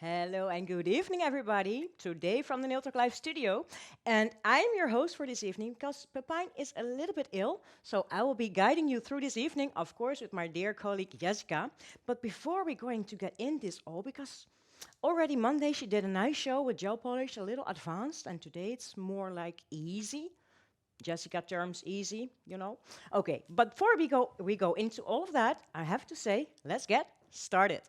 Hello and good evening, everybody. Today from the Nail Talk Live studio. And I'm your host for this evening because Pepijn is a little bit ill. So I will be guiding you through this evening, of course, with my dear colleague Yessica. But before we're going to get in this all, because already Monday she did a nice show with Gelpolish, a little advanced, and today it's more like easy. Jessica terms easy. Okay, but before we go into all of that, I have to say, let's get started.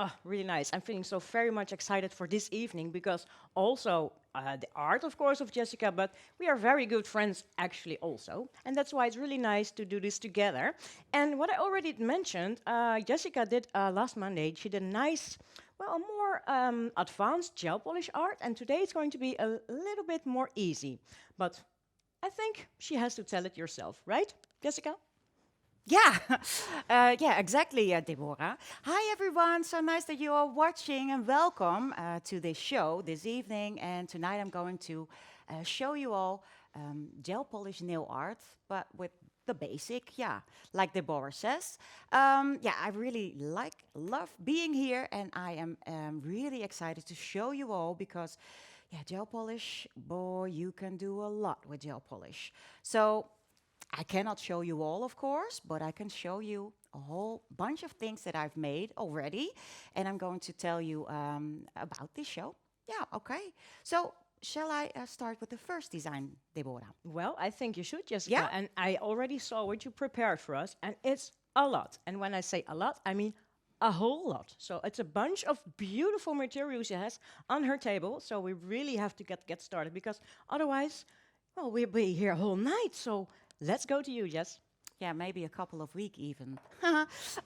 Oh, really nice. I'm feeling so very much excited for this evening because also the art, of course, of Jessica, but we are very good friends actually also. And that's why it's really nice to do this together. And what I already mentioned, Jessica did last Monday, she did a nice, well, a more advanced gel polish art. And today it's going to be a little bit more easy. But I think she has to tell it yourself, right, Jessica? Yeah, yeah, exactly, Deborah. Hi, everyone. So nice that you are watching, and welcome to this show this evening. And tonight I'm going to show you all gel polish nail art, but with the basic, yeah, like Deborah says. Yeah, I really love being here, and I am really excited to show you all because, yeah, gel polish, boy, you can do a lot with gel polish. So I cannot show you all, of course, but I can show you a whole bunch of things that I've made already. And I'm going to tell you about this show. Yeah, okay. So, shall I start with the first design, Deborah? Well, I think you should, Jessica. Yeah? And I already saw what you prepared for us, and it's a lot. And when I say a lot, I mean a whole lot. So it's a bunch of beautiful materials she has on her table. So we really have to get started because otherwise, well, we'll be here a whole night. So let's go to you, Jess. Yeah, maybe a couple of weeks even.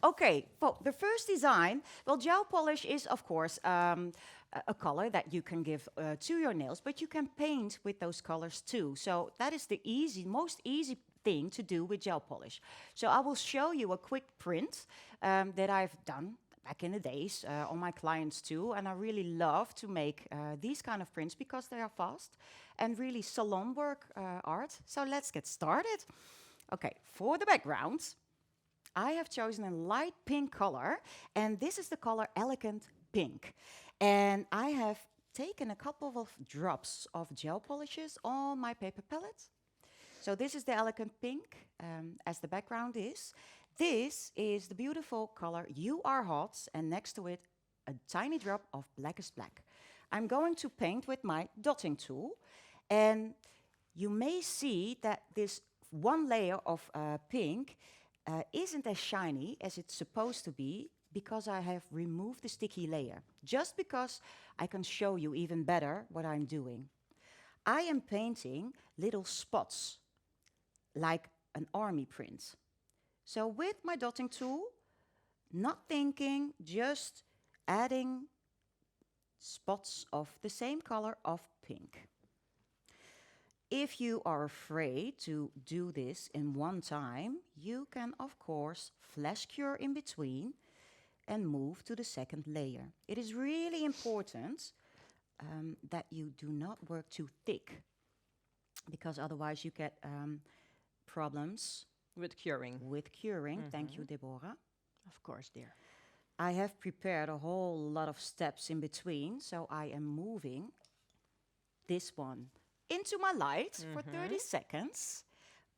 Okay, well, the first design, well, gel polish is, of course, a color that you can give to your nails, but you can paint with those colors too. So that is the most easy thing to do with gel polish. So I will show you a quick print that I've done back in the days on my clients too, and I really love to make these kind of prints because they are fast and really salon work art. So let's get started. Okay, for the background, I have chosen a light pink color, and this is the color Elegant Pink. And I have taken a couple of drops of gel polishes on my paper palette. So this is the Elegant Pink, as the background is. This is the beautiful color You Are Hot, and next to it, a tiny drop of Blackest Black. I'm going to paint with my dotting tool, and you may see that this one layer of pink isn't as shiny as it's supposed to be because I have removed the sticky layer, just because I can show you even better what I'm doing. I am painting little spots, like an army print. So with my dotting tool, not thinking, just adding spots of the same color of pink. If you are afraid to do this in one time, you can, of course, flash cure in between and move to the second layer. It is really important that you do not work too thick, because otherwise you get problems With curing. with curing. Thank you, Deborah. Of course, dear. I have prepared a whole lot of steps in between, so I am moving this one into my light for 30 seconds.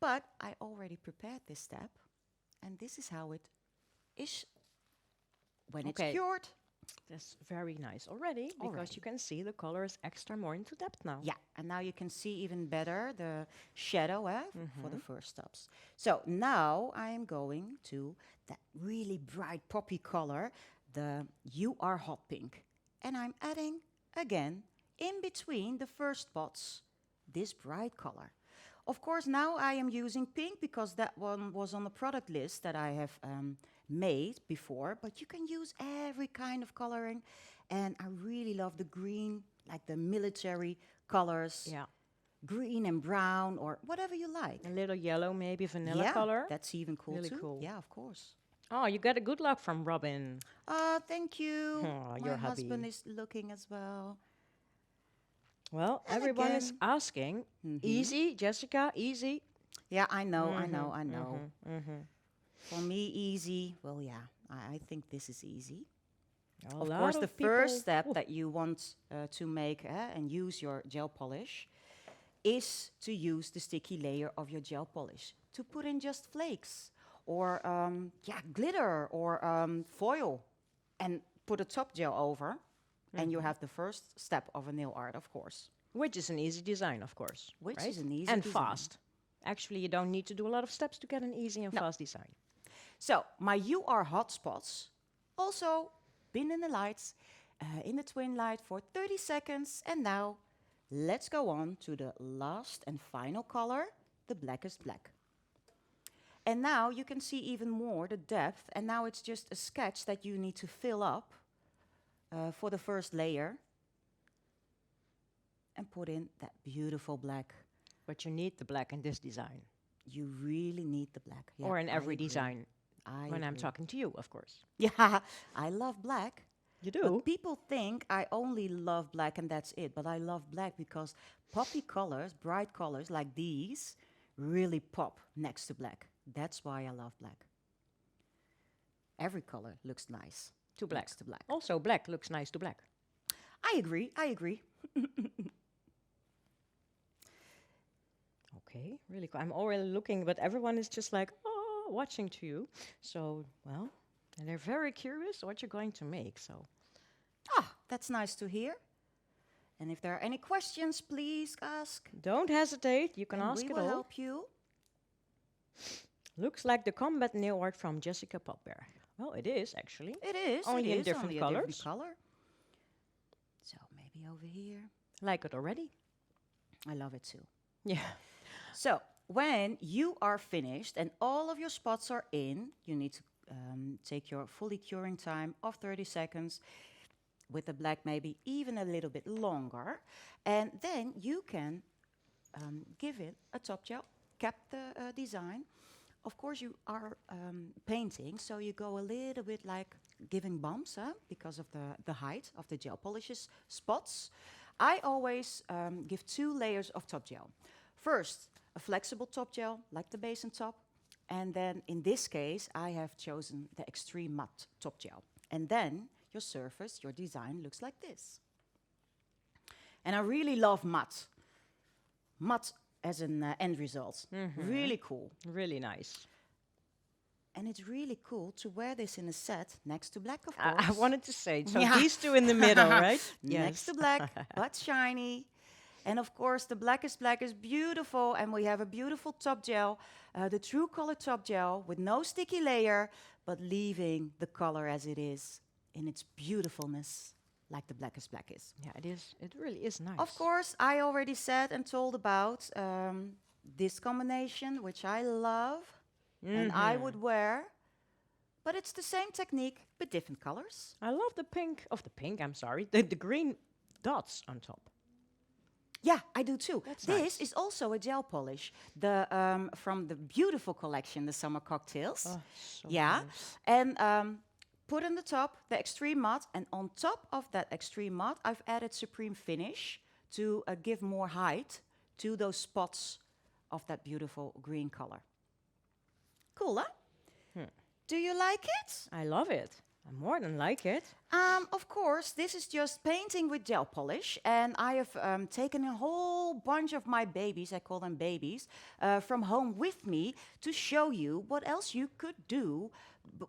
But I already prepared this step, and this is how it is when Okay. it's cured. That's very nice already because Already. you can see the color is extra more into depth now. Yeah, and now you can see even better the shadow for the first steps. So now I am going to that really bright poppy color, the You Are Hot Pink. And I'm adding, again, in between the first spots, this bright color. Of course, now I am using pink because that one was on the product list that I have made before, but you can use every kind of coloring. And I really love the green, like the military colors, Yeah. green and brown, or whatever you like. A little yellow, maybe vanilla Yeah, color. that's even cool Really too. cool. Yeah, of course. Oh, you got a good luck from Robin. Thank you. Oh, My your husband hubby. is looking as well. Well, And everyone is again. asking. Hmm. Easy, Jessica, easy. Yeah, I know, I Mm-hmm, know, I know. mm-hmm, mm-hmm. For me, easy. Well, yeah, I think this is easy. A Of lot course, the of first people. step Ooh, that you want to make and use your gel polish is to use the sticky layer of your gel polish to put in just flakes or yeah, glitter or foil and put a top gel over. And you mhm. have the first step of a nail art, of course, Which is an easy design, of course, which right? is an easy And design. fast. Actually, you don't need to do a lot of steps to get an easy and No. fast design. So my UR hotspots also been in the lights, in the twin light for 30 seconds. And now let's go on to the last and final color, the blackest black. And now you can see even more the depth. And now it's just a sketch that you need to fill up for the first layer and put in that beautiful black. But you need the black in this design, You really need the black. Yeah, or in I every agree. design, I when I'm agree. talking to you, of course. Yeah, I love black. You But do? people think I only love black and that's it. But I love black because poppy colors, bright colors like these, really pop next to black. That's why I love black. Every color looks nice To black. next to black. Also, black looks nice to black. I agree. I agree. Okay, really cool. I'm already looking, but everyone is just like, oh, watching to you. So, well, and they're very curious what you're going to make. So, Ah, that's nice to hear. And if there are any questions, please ask. don't hesitate. You can And ask we it will all. help you. Looks like the combat nail art from Jessica Popberg. Well, it is actually. It is. Only it in is different only a different colors. color. So maybe over here. Like it already. I love it too. Yeah. So when you are finished and all of your spots are in, you need to take your fully curing time of 30 seconds. With the black, maybe even a little bit longer. And then you can give it a top gel, cap the design. Of course, you are painting, so you go a little bit like giving bumps because of the height of the gel polishes spots. I always give 2 layers of top gel. First, a flexible top gel, like the base and top. And then, in this case, I have chosen the extreme matte top gel. And then, your surface, your design looks like this. And I really love matte. Matte as an end result. Really cool. Really nice. And it's really cool to wear this in a set next to black, of I course. wanted to say, so Yeah. these two in the middle, right? Next to black, but shiny. And of course, the blackest black is beautiful, and we have a beautiful top gel, the true color top gel with no sticky layer, but leaving the color as it is in its beautifulness, like the blackest black is. Yeah, it is. It really is nice. Of course, I already said and told about this combination, which I love, and I would wear, but it's the same technique, but different colors. I love the pink, I'm sorry, the green dots on top. Yeah, I do too. That's This nice. is also a gel polish, the from the beautiful collection, the Summer Cocktails. Oh, so Yeah, nice. and put on the top the extreme matte, and on top of that extreme matte, I've added Supreme Finish to give more height to those spots of that beautiful green color. Cool, huh? Do you like it? I love it. I more than like it. Of course, this is just painting with gel polish, and I have taken a whole bunch of my babies, I call them babies, from home with me to show you what else you could do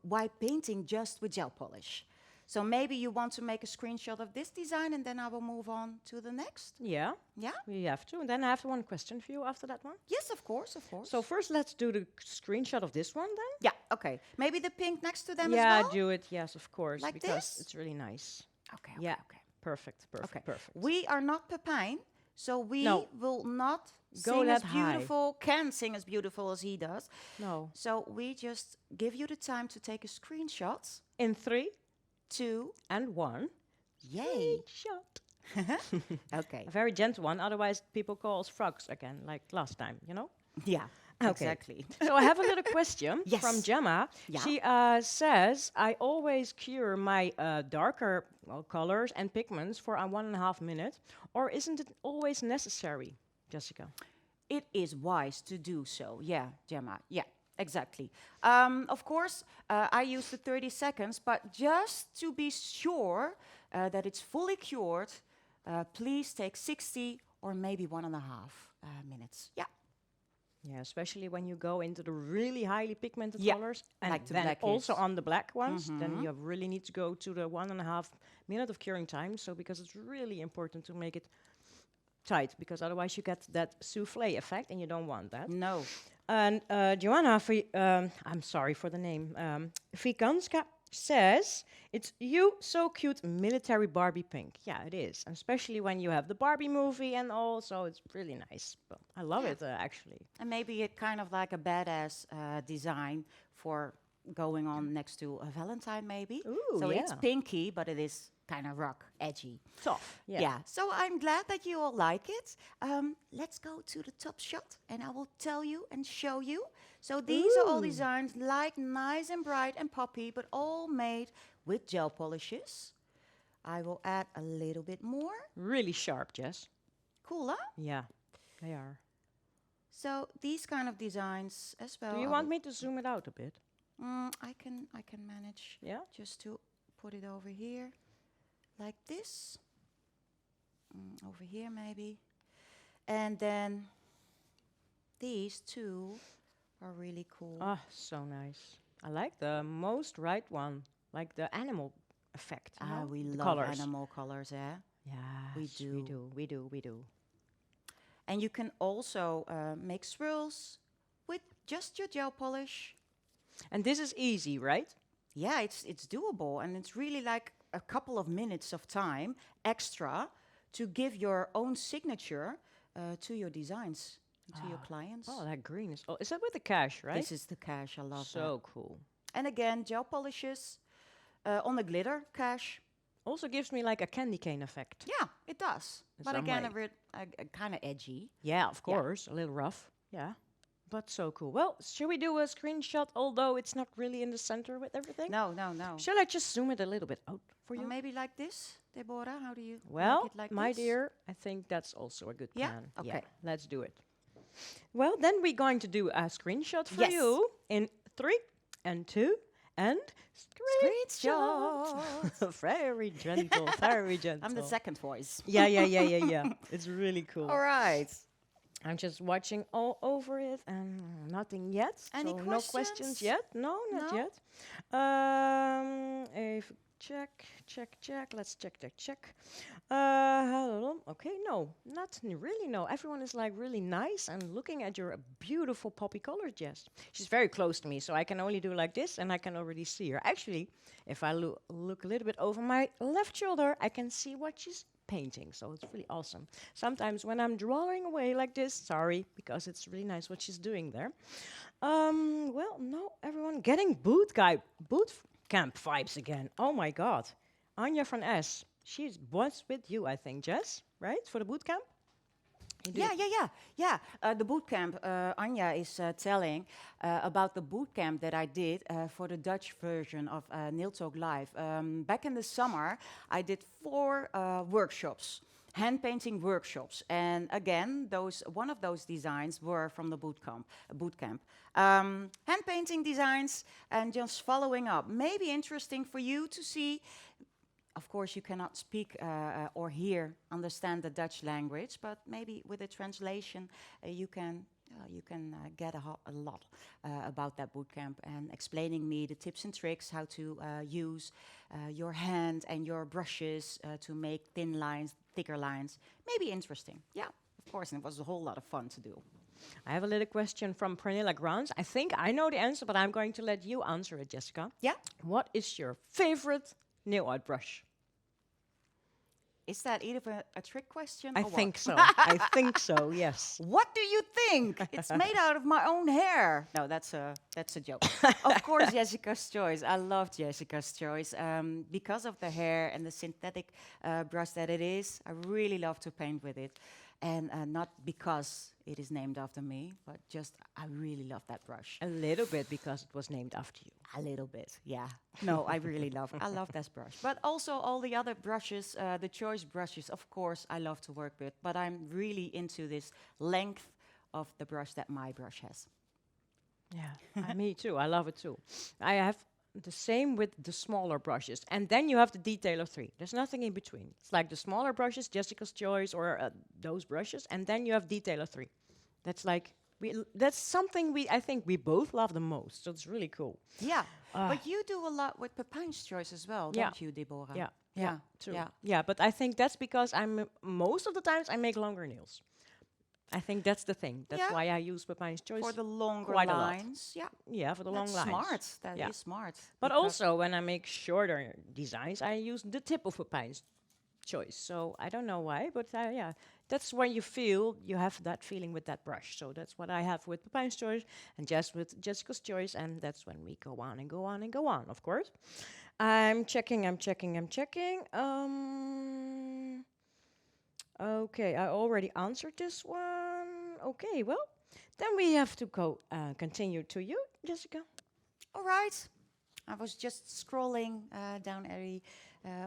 while painting just with gel polish. So maybe you want to make a screenshot of this design, and then I will move on to the next. Yeah, Yeah? we have to. And then I have one question for you after that one. Yes, of course, of course. So first, let's do the screenshot of this one then. Yeah, okay. Maybe the pink next to them Yeah, as well? do it. Yes, of course, Like because this? it's really nice. Okay, Yeah, okay. perfect, perfect, Okay. perfect. We are not Pepijn, so we No. will not Go sing as that high. beautiful, can sing as beautiful as he does. No, So we just give you the time to take a screenshot. in 3 2, and 1. yay. Shot. Okay, A very gentle one, otherwise people call us frogs again, like last time, you know? yeah. Okay. Exactly. So I have a little question Yes. from Gemma. Yeah. She says, I always cure my darker colors and pigments for 1.5 minutes, or isn't it always necessary, Jessica? It is wise to do so. Yeah, Gemma. Yeah, exactly. Of course, I use the 30 seconds, but just to be sure that it's fully cured, please take 60 or maybe 1.5 minutes. Yeah. Yeah, especially when you go into the really highly pigmented Yeah, colors, and like the then black also is. on the black ones, then you really need to go to the 1.5 minute of curing time. So because it's really important to make it tight, because otherwise you get that souffle effect, and you don't want that. No. And Joanna, I'm sorry for the name, Vikanska says, it's you so cute military Barbie pink. Yeah, it is. And especially when you have the Barbie movie and all, so it's really nice. But I love Yeah. it, actually. And maybe it kind of like a badass design for going on next to a Valentine, maybe. Ooh, So it's yeah. pinky, but it is kind of rock, edgy. Tough. Yeah. So I'm glad that you all like it. Let's go to the top shot, and I will tell you and show you. So these are all Ooh. designs like nice and bright and poppy, but all made with gel polishes. I will add a little bit more. Really sharp, Jess. Cool, huh? Yeah, they are. So these kind of designs as well. Do you want me to zoom it out a bit? I can manage Yeah? just to put it over here, like this. Over here maybe, and then these two are really cool. Ah, so nice. I like the most right one, like the animal effect. You know? We The love colors. animal colors, yeah. Yes, We we do. do, we do, we do. And you can also make swirls with just your gel polish. And this is easy, right? Yeah, it's doable, and it's really like a couple of minutes of time extra to give your own signature to your designs, and to your clients. Oh, that green is. Oh, is that with the cash, right? This is the cash. I love that. So cool. And again, gel polishes on the glitter cash. Also gives me like a candy cane effect. Yeah, it does. In But some again, way. a kind of edgy. Yeah, of Yeah. course, a little rough. Yeah, but so cool. Well, should we do a screenshot? Although it's not really in the center with everything. No, no, no. Shall I just zoom it a little bit out for Or you? maybe like this, Deborah. How do you Well, like it like my this? dear, I think that's also a good Yeah? plan. Okay. Let's do it. Well, then we're going to do a screenshot for Yes. you in 3 and 2 and Screenshot. Very gentle, very gentle. I'm the second voice. Yeah. It's really cool. All right. I'm just watching all over it and nothing yet. Any so no questions questions? yet? No, not No? yet. Even check. Let's check. Hello. Okay, no, not really. No, everyone is like really nice and looking at your beautiful poppy color, Jess. She's very close to me, so I can only do like this, and I can already see her. Actually, if I look a little bit over my left shoulder, I can see what she's painting, so it's really awesome. Sometimes when I'm drawing away like this, sorry, because it's really nice what she's doing there. Well, no, everyone getting boot camp vibes again. Oh my God, Anja van S. She was with you, I think, Jess, right, for the boot camp? You did Yeah. The boot camp, Anja is telling about the boot camp that I did for the Dutch version of Nail Talk Live. Back in the summer, I did 4 workshops, hand painting workshops, and again, one of those designs were from the boot camp. Hand painting designs and just following up. Maybe interesting for you to see. Of course, you cannot speak or understand the Dutch language, but maybe with a translation, you can get a lot about that bootcamp and explaining me the tips and tricks how to use your hand and your brushes to make thin lines, thicker lines. Maybe interesting. Yeah, of course, and it was a whole lot of fun to do. I have a little question from Pernilla Grants. I think I know the answer, but I'm going to let you answer it, Jessica. Yeah. What is your favorite nail art brush? Is that either a trick question I or what? think so. I think so, yes. What do you think? It's made out of my own hair. No, that's a joke. Of course, Yessica's choice. I loved Yessica's choice because of the hair and the synthetic brush that it is. I really love to paint with it. And not because it is named after me, but just I really love that brush. A little bit because it was named after you. A little bit, yeah. No, I love this brush. But also all the other brushes, the choice brushes, of course, I love to work with. But I'm really into this length of the brush that my brush has. Yeah, me too. I love it too. I have the same with the smaller brushes. And then you have the detail of 3. There's nothing in between. It's like the smaller brushes, Jessica's Choice, or those brushes. And then you have detail of 3. That's like, that's something I think we both love the most. So it's really cool. Yeah, but you do a lot with Pepijn's Choice as well, Yeah. don't you, Deborah? Yeah, Yeah, true. yeah. Yeah, but I think that's because most of the times I make longer nails. I think that's the thing. That's Yeah. why I use Pepijn's Choice. For the longer quite a lot. lines, yeah. Yeah, for the long That's lines. smart. That is Yeah. smart. But because- also, when I make shorter designs, I use the tip of Pepijn's Choice. So I don't know why, but yeah, that's when you feel you have that feeling with that brush. So that's what I have with Pepijn's Choice and just with Jessica's Choice, and that's when we go on and go on and go on. Of course, I'm checking. Okay, I already answered this one. Okay, well, then we have to go continue to you, Jessica. All right. I was just scrolling down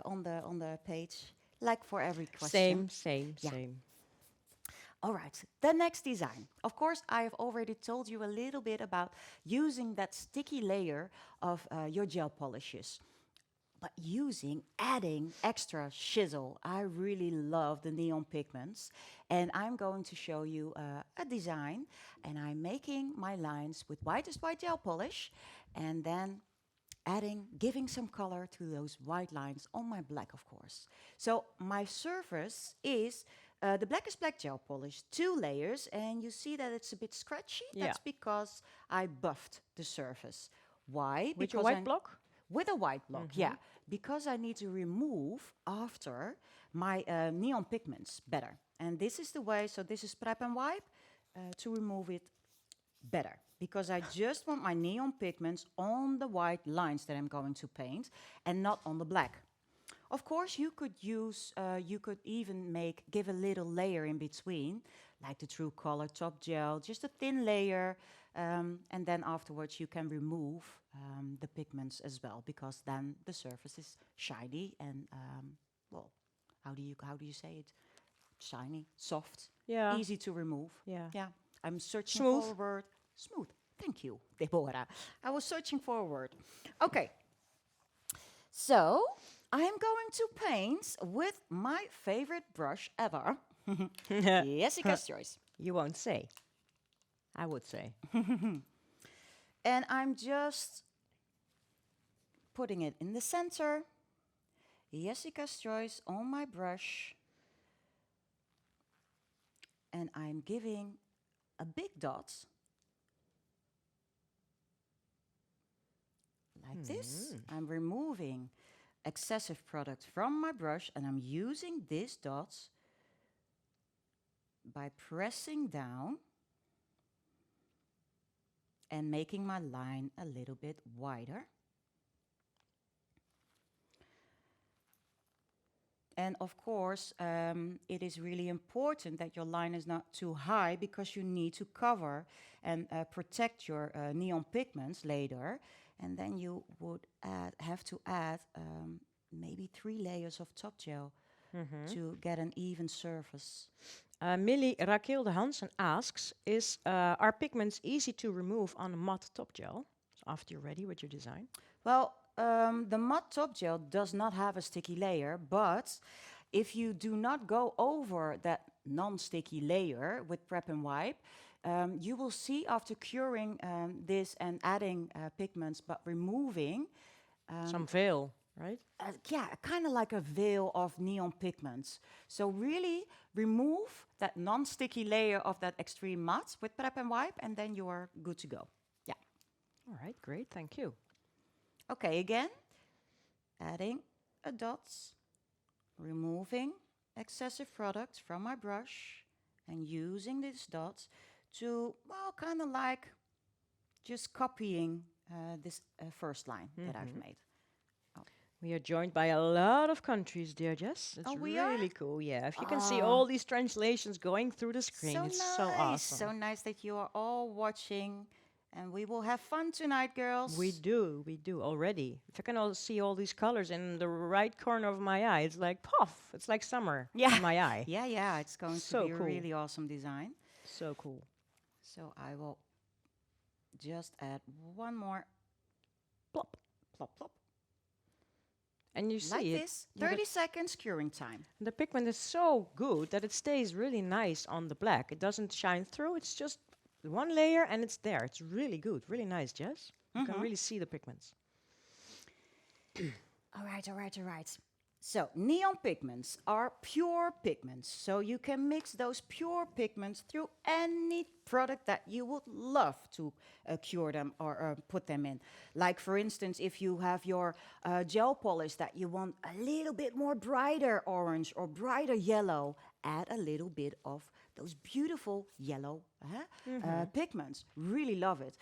on the page, like for every question. Same. Yeah. All right, the next design. Of course, I have already told you a little bit about using that sticky layer of your gel polishes. But adding extra chisel. I really love the neon pigments. And I'm going to show you a design. And I'm making my lines with whitest white gel polish. And then giving some color to those white lines on my black, of course. So my surface is the blackest black gel polish, 2 layers. And you see that it's a bit scratchy. Yeah. That's because I buffed the surface. Why? With your Because white block? with a white block, yeah. Because I need to remove after my neon pigments better. And this is the way, so this is prep and wipe to remove it better. Because I just want my neon pigments on the white lines that I'm going to paint and not on the black. Of course, you could even give a little layer in between, like the True Color top gel, just a thin layer, and then afterwards you can remove the pigments as well, because then the surface is shiny and well, how do you say it? Shiny, soft, Yeah. easy to remove. Yeah. Yeah, I'm searching Smooth. for a word. Smooth. Thank you, Deborah. I was searching for a word. Okay. So I'm going to paint with my favorite brush ever, Yessica's Choice. You won't say. I would say. And I'm just putting it in the center, Yessica's Choice on my brush. And I'm giving a big dot, like this. I'm removing excessive product from my brush, and I'm using these dots by pressing down and making my line a little bit wider. And of course, it is really important that your line is not too high, because you need to cover and protect your neon pigments later. And then you would have to add maybe 3 layers of top gel to get an even surface. Millie Raquel Hansen asks, are pigments easy to remove on a matte top gel? So after you're ready with your design. Well, the matte top gel does not have a sticky layer, but if you do not go over that non-sticky layer with prep and wipe, you will see after curing this and adding pigments, but removing Some veil, right? yeah, kind of like a veil of neon pigments. So really remove that non-sticky layer of that extreme matte with prep and wipe, and then you are good to go. Yeah. All right, great, thank you. Okay, again, adding a dot, removing excessive product from my brush, and using these dots to, well, kind of like just copying this first line that I've made. We are joined by a lot of countries, dear Jess. It's Oh, we are? really cool. Yeah, if you can see Ah, all these translations going through the screen, so it's so nice. So awesome. nice that you are all watching. And we will have fun tonight, girls. We do already. If I can all see all these colors in the right corner of my eye, it's like puff. It's like summer Yeah. in my eye. Yeah, yeah. It's going to So be a cool. really awesome design. So cool. So I will just add one more Plop. plop plop. And you Like see it. this. Yeah, 30 seconds curing time. the pigment is so good that it stays really nice on the black. It doesn't shine through. It's just one layer and it's there. It's really good. Really nice, Jess. You can really see the pigments. All right, all right, all right. So, neon pigments are pure pigments. So, you can mix those pure pigments through any product that you would love to cure them or put them in. Like, for instance, if you have your gel polish that you want a little bit more brighter orange or brighter yellow, add a little bit of those beautiful yellow pigments. Really love it.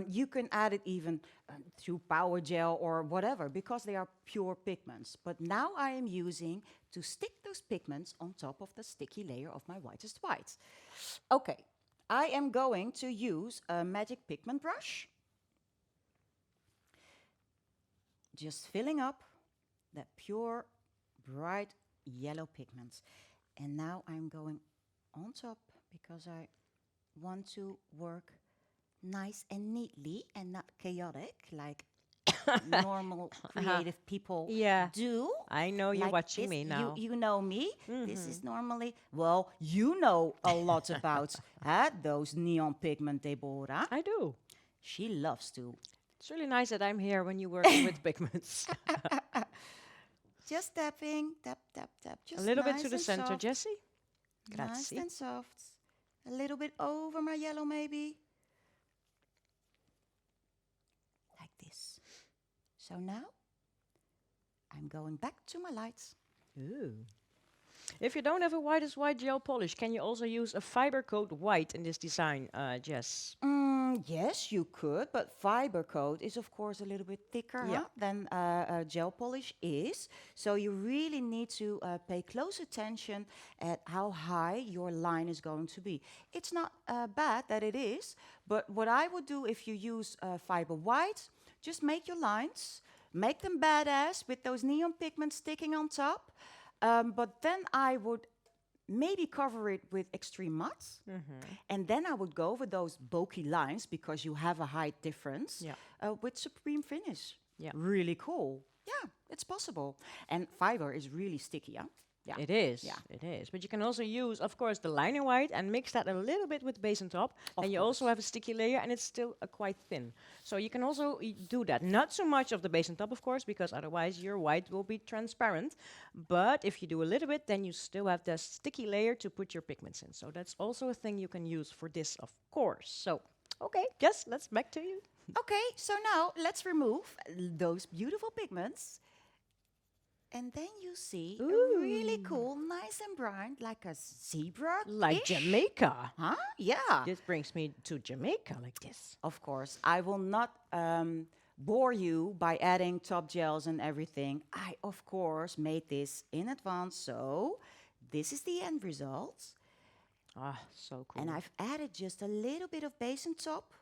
You can add it even through power gel or whatever because they are pure pigments. But now I am using to stick those pigments on top of the sticky layer of my whitest white. Okay, I am going to use a magic pigment brush. Just filling up that pure, bright yellow pigment. And now I'm going on top because I want to work nice and neatly and not chaotic like normal creative people Yeah. do. I know you're Like watching this. me now. You know me. This is normally, well, you know a lot about those neon pigment, Deborah. I do. She loves to. It's really nice that I'm here when you work with pigments. Just tapping, tap, tap, tap. Just A little bit nice to the and center, soft. Jessie. Nice Grazie. and soft. A little bit over my yellow, maybe. Like this. So now, I'm going back to my lights. Ooh. If you don't have a white as white gel polish, can you also use a fiber coat white in this design, Jess? Yes, you could, but fiber coat is of course a little bit thicker Yeah. than gel polish is. So you really need to pay close attention at how high your line is going to be. It's not bad that it is, but what I would do if you use fiber white, just make your lines, make them badass with those neon pigments sticking on top. But then I would maybe cover it with extreme matte. And then I would go over those bulky lines because you have a height difference Yeah. with supreme finish. Yeah. Really cool. Yeah, it's possible. And fiber is really sticky, yeah? Yeah. It is. Yeah. It is. But you can also use, of course, the liner white and mix that a little bit with base and top. Of And you also course. have a sticky layer and it's still quite thin. So you can also do that. Not so much of the base and top, of course, because otherwise your white will be transparent. But if you do a little bit, then you still have the sticky layer to put your pigments in. So that's also a thing you can use for this, of course. So, okay, Jess, let's back to you. Okay, so now let's remove those beautiful pigments. And then you see a really cool, nice and bright, like a zebra. Like Jamaica. Huh? Yeah. This brings me to Jamaica like this. Of course, I will not bore you by adding top gels and everything. I, of course, made this in advance, so this is the end result. Ah, so cool. And I've added just a little bit of base and top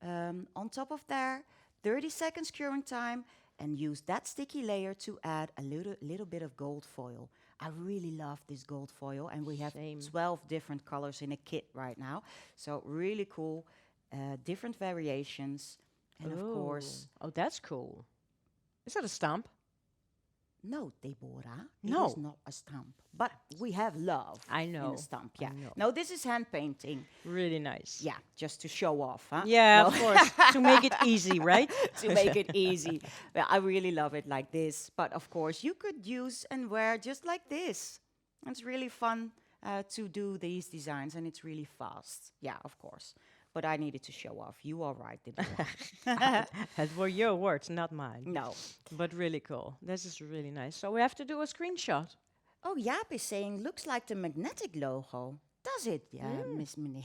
on top of there, 30 seconds curing time, and use that sticky layer to add a little bit of gold foil. I really love this gold foil, and we have Same. 12 different colors in a kit right now. So really cool, different variations, and of course, Oh, that's cool. Is that a stamp? no, Deborah, No. it is not a stamp, but we have love I in know, a stamp. I Yeah, know. no, this is hand painting. Really nice. Yeah, just to show off, huh? Yeah, No. of course. To make it easy, right? To make it easy. Well, I really love it like this. But of course, you could use and wear just like this. It's really fun to do these designs, and it's really fast. Yeah, of course. But I needed to show off. You are right, Deborah. That were your words, not mine. No. But really cool. This is really nice. So we have to do a screenshot. Oh, Jaap is saying, looks like the magnetic logo. Does it, Miss Meneer?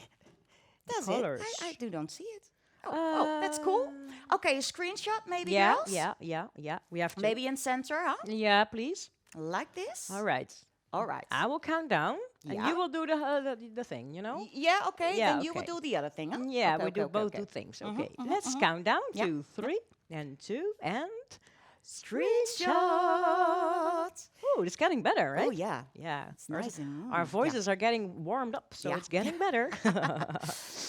Does it? colours. I do not see it. Oh, that's cool. Okay, a screenshot maybe, Yeah, girls? yeah. We have to. Maybe in center, huh? Yeah, please. Like this? All right. All right. I will count down, and Yeah. you will do the thing. You know. Yeah, okay. Yeah, Then you will okay. do the other thing, huh? Yeah, Okay, we okay, do okay, both okay. do things. Okay, let's count down. Yeah. 2, 3, and 2, and Screenshot. Oh, it's getting better, right? Oh, yeah. Yeah. It's nice and Our yeah. voices are getting warmed up, so Yeah. it's getting better.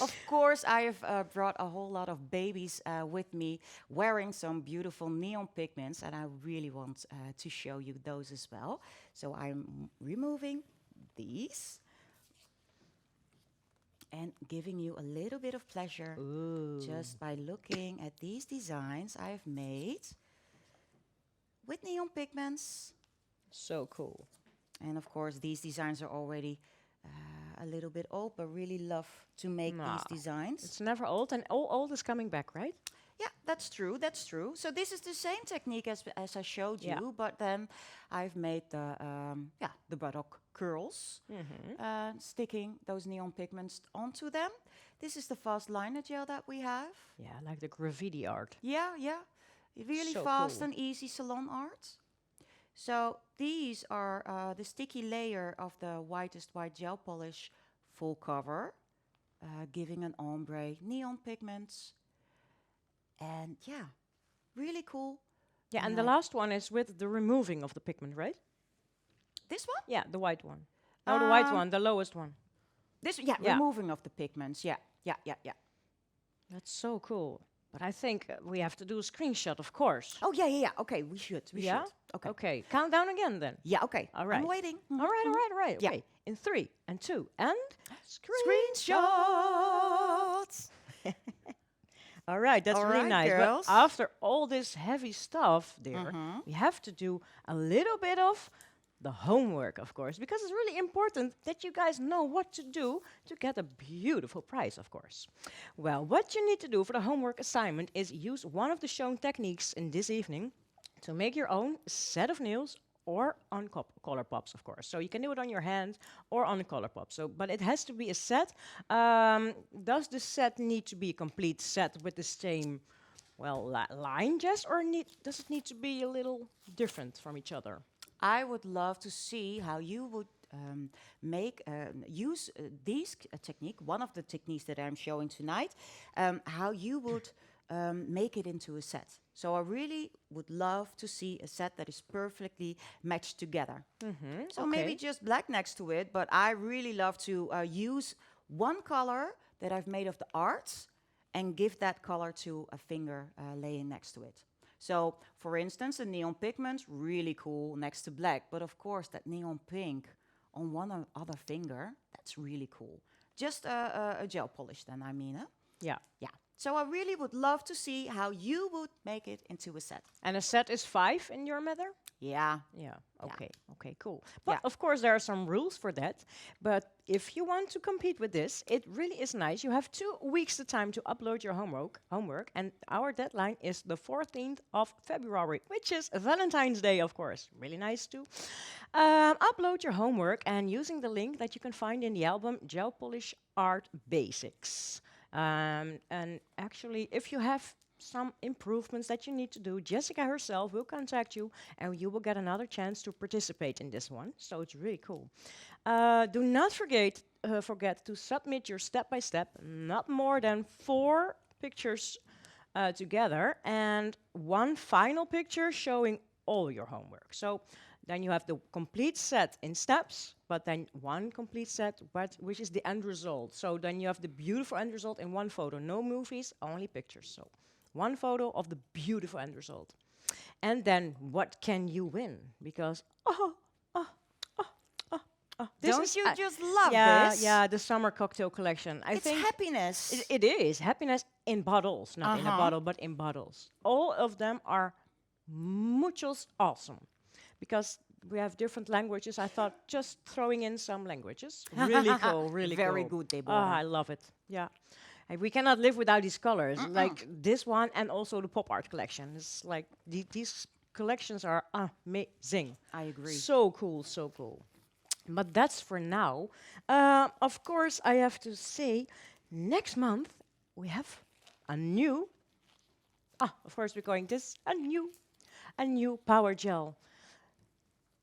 Of course, I have brought a whole lot of babies with me wearing some beautiful neon pigments, and I really want to show you those as well. So I'm removing these and giving you a little bit of pleasure just by looking at these designs I have made with neon pigments. So cool. And of course, these designs are already a little bit old, but really love to make these designs. It's never old, and all old is coming back, right? Yeah, that's true. That's true. So this is the same technique as I showed Yeah. you, but then I've made the buttock curls, sticking those neon pigments onto them. This is the fast liner gel that we have. Yeah, like the graffiti art. Yeah, yeah, really So fast cool. and easy salon art. So these are the sticky layer of the whitest white gel polish full cover, giving an ombre, neon pigments. And yeah, really cool. Yeah, and And the I- last one is with the removing of the pigment, right? This one? Yeah, the white one. No, the white Um, one, the lowest one. This, yeah, Yeah. removing of the pigments. Yeah, yeah, yeah, yeah. That's so cool. But I think we have to do a screenshot, of course. Oh, yeah, yeah, yeah. Okay, we should. We Yeah? should. Okay. Okay, count down again then. Yeah, okay. All right. I'm waiting. All right, all right, all right. Yeah. Okay, in 3 and 2 and Screenshots. All right, that's All really right, nice. girls. But after all this heavy stuff there, we have to do a little bit of the homework, of course, because it's really important that you guys know what to do to get a beautiful prize, of course. Well, what you need to do for the homework assignment is use one of the shown techniques in this evening to make your own set of nails or on color pops, of course. So you can do it on your hand or on a color pop. So, but it has to be a set. Does the set need to be a complete set with the same, well, line just, or does it need to be a little different from each other? I would love to see how you would use these technique, one of the techniques that I'm showing tonight, how you would make it into a set. So I really would love to see a set that is perfectly matched together. So maybe just black next to it, but I really love to use one color that I've made of the arts and give that color to a finger laying next to it. So, for instance, the neon pigments, really cool next to black, but of course that neon pink on one other finger, that's really cool. Just a gel polish then, I mean, huh? Yeah. Yeah. So I really would love to see how you would make it into a set. And a set is 5 in your method? Yeah. Yeah. Yeah. Okay. Okay. Cool. But Yeah. of course, there are some rules for that. But if you want to compete with this, it really is nice. You have 2 weeks the time to upload your homework, and our deadline is the 14th of February, which is Valentine's Day, of course. Really nice to upload your homework and using the link that you can find in the album Gelpolish Art Basics. And actually, if you have some improvements that you need to do, Jessica herself will contact you and you will get another chance to participate in this one. So it's really cool. Do not forget to submit your step-by-step, not more than 4 pictures together and 1 final picture showing all your homework. So then you have the complete set in steps, but then 1 complete set, which is the end result. So then you have the beautiful end result in 1 photo. No movies, only pictures. So 1 photo of the beautiful end result. And then what can you win? Because, this Don't is, you just love yeah, this? yeah, the summer cocktail collection. I It's think happiness. it is happiness in bottles, not in a bottle, but in bottles. All of them are muchos awesome. Because we have different languages, I thought just throwing in some languages. Really cool, really cool. Very good, Deborah. I love it. Yeah. And we cannot live without these colors. Like this one and also the pop art collection. It's like these collections are amazing. I agree. So cool, so cool. But that's for now. Of course, I have to say, next month we have a new, of course we're going this, a new Power Gel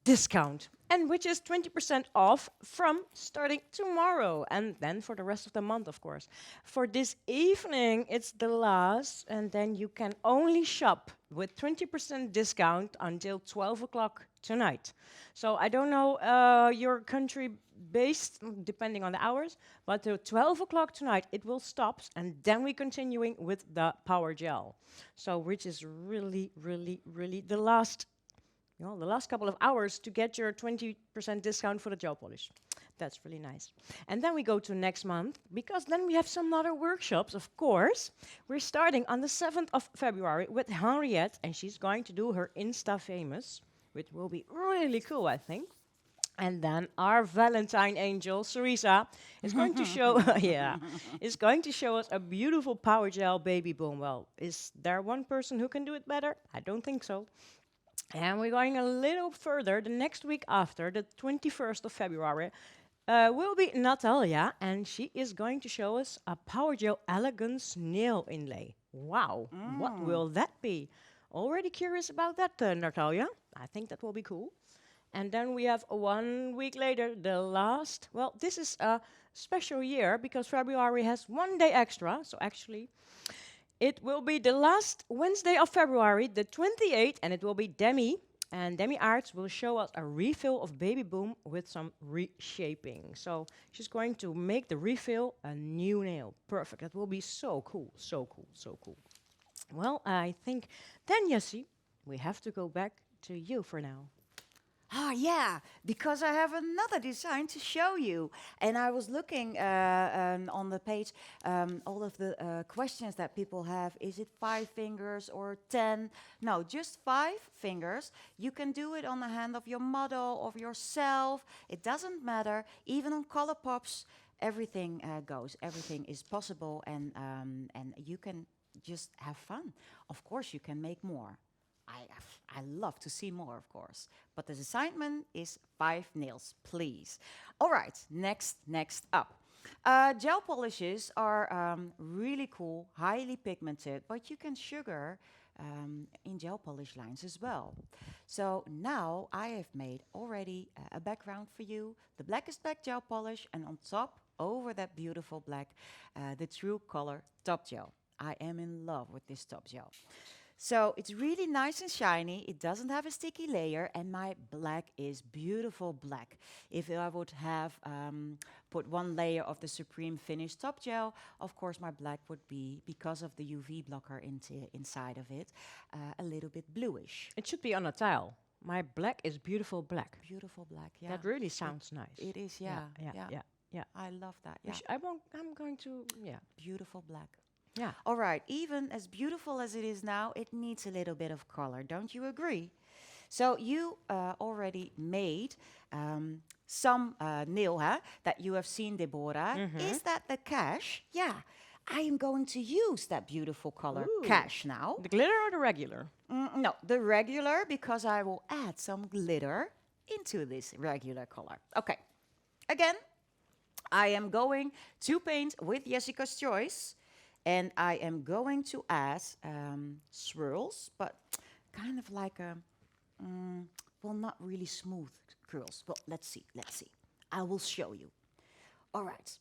discount, and which is 20% off from starting tomorrow, and then for the rest of the month, of course. For this evening, it's the last, and then you can only shop with 20% discount until 12 o'clock tonight. So I don't know your country based, depending on the hours, but till 12 o'clock tonight, it will stop, and then we're continuing with the Power Gel. So which is really, really, really the last the last couple of hours to get your 20% discount for the Gelpolish. That's really nice. And then we go to next month, because then we have some other workshops, of course. We're starting on the 7th of February with Henriette, and she's going to do her Insta Famous, which will be really cool, I think. And then our Valentine angel, Sarisa, is going to show, is going to show us a beautiful Power Gel baby boom. Well, is there one person who can do it better? I don't think so. And we're going a little further. The next week after, the 21st of February, will be Natalia, and she is going to show us a Power Gel Elegance nail inlay. Wow, what will that be? Already curious about that, Natalia? I think that will be cool. And then we have 1 week later, the last, well, this is a special year because February has 1 day extra, so actually it will be the last Wednesday of February, the 28th, and it will be Demi. And Demi Arts will show us a refill of Baby Boom with some reshaping. So she's going to make the refill a new nail. Perfect. That will be so cool, so cool, so cool. Well, I think then, Jessie, we have to go back to you for now. Yeah, because I have another design to show you. And I was looking on the page, all of the questions that people have. Is it 5 fingers or 10? No, just 5 fingers. You can do it on the hand of your model, of yourself. It doesn't matter. Even on color pops, everything goes. Everything is possible, and you can just have fun. Of course, you can make more. I love to see more, of course. But the assignment is 5 nails, please. All right, next up. Gel polishes are really cool, highly pigmented, but you can sugar in gel polish lines as well. So now I have made already a background for you, the blackest black gel polish, and on top, over that beautiful black, the true color top gel. I am in love with this top gel. So it's really nice and shiny. It doesn't have a sticky layer, and my black is beautiful black. If I would have put 1 layer of the Supreme Finish Top Gel, of course my black would be, because of the UV blocker inside of it, a little bit bluish. It should be on a tile. My black is beautiful black. Beautiful black, yeah. That really sounds nice. It is, yeah. I love that, yeah. I'm going to, Beautiful black. Yeah. All right, even as beautiful as it is now, it needs a little bit of color. Don't you agree? So you already made some nail that you have seen, Deborah. Is that the cash? Yeah. I am going to use that beautiful color cash now. The glitter or the regular? No, the regular, because I will add some glitter into this regular color. Okay. Again, I am going to paint with Yessica's Choice. And I am going to add swirls, but kind of like well, not really smooth curls. Well, let's see. I will show you. All right.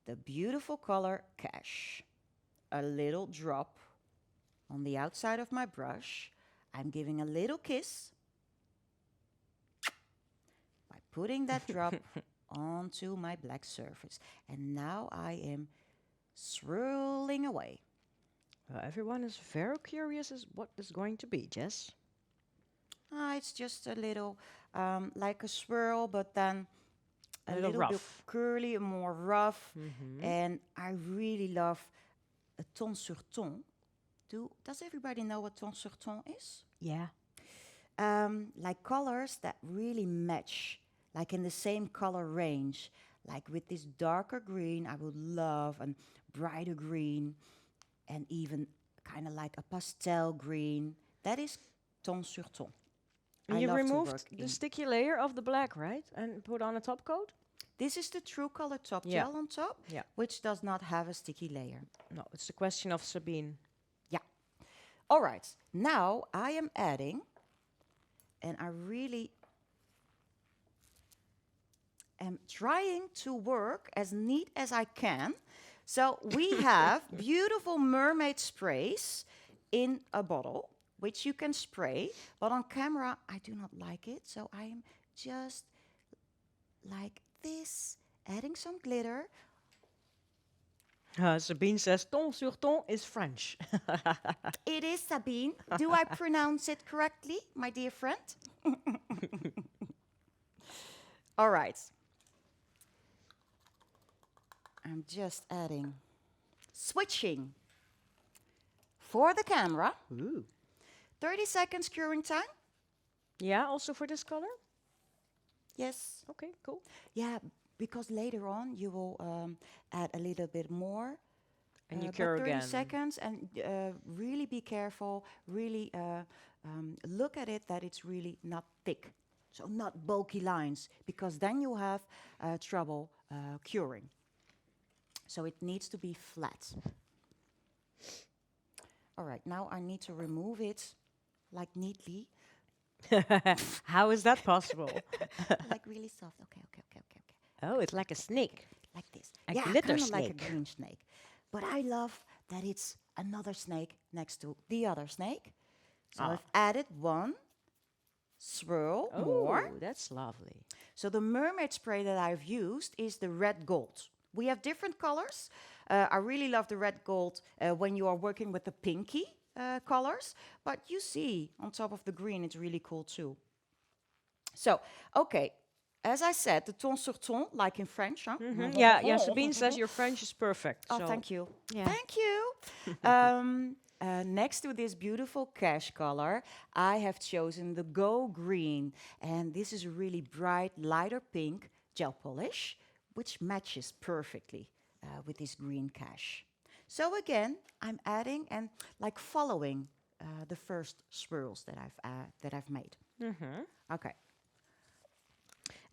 The beautiful color Cash. A little drop on the outside of my brush. I'm giving a little kiss by putting that drop onto my black surface. And now I am swirling away. Everyone is very curious as what is going to be, Jess. It's just a little like a swirl, but then a little little rough. bit curly, more rough. And I really love a ton sur ton. Does everybody know what ton sur ton is? Yeah. Like colors that really match, like in the same color range. Like with this darker green, I would love a brighter green, and even kind of like a pastel green. That is ton sur ton. And you removed the sticky layer of the black, right? And put on a top coat? This is the true color top Yeah. gel on top, Yeah. which does not have a sticky layer. No, it's a question of Sabine. Yeah. All right. Now I am adding, and I really am trying to work as neat as I can. So we have beautiful mermaid sprays in a bottle, which you can spray, but on camera I do not like it. So I am just like this, adding some glitter. Sabine says ton sur ton is French. It is Sabine. Do I pronounce it correctly, my dear friend? All right. I'm just adding, switching for the camera. Ooh. 30 seconds curing time. Yeah, also for this color? Yes. Okay, cool. Yeah, because later on you will add a little bit more. And you but cure 30 again. seconds, and really be careful. Really look at it that it's really not thick. So not bulky lines, because then you have trouble curing. So it needs to be flat. All right, now I need to remove it like neatly, How is that possible? like really soft. Okay. Oh, it's like a snake. Like this. A yeah, glitter kind of like a snake. green snake. But I love that it's another snake next to the other snake. So Ah. I've added one swirl more. Oh, that's lovely. So the mermaid spray that I've used is the red gold. We have different colors. I really love the red gold when you are working with the pinky colors. But you see, on top of the green, it's really cool too. So, okay. As I said, the ton sur ton, like in French. Huh? Yeah, Sabine says your French is perfect. Oh, so thank you. Yeah. Thank you. Next to this beautiful cash color, I have chosen the Go Green. And this is a really bright, lighter pink gel polish, which matches perfectly with this green cash. So again, I'm adding and like following the first swirls that I've made. Okay.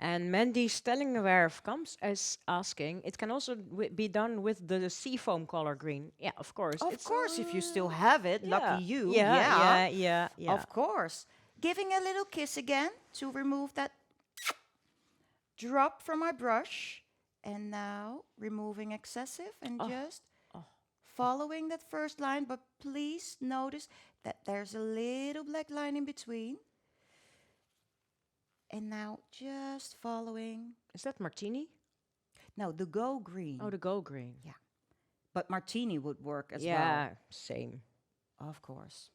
And Mandy Stellingwerf comes as asking, it can also be done with the seafoam color green. Yeah, of course. Of course, if you still have it, yeah. lucky you. Yeah. Of course. Giving a little kiss again to remove that drop from my brush. And now removing excessive and just following that first line. But please notice that there's a little black line in between. And now just following. Is that martini? No, the Go Green. Oh, the go green. Yeah. But martini would work as well. Yeah, same. Of course.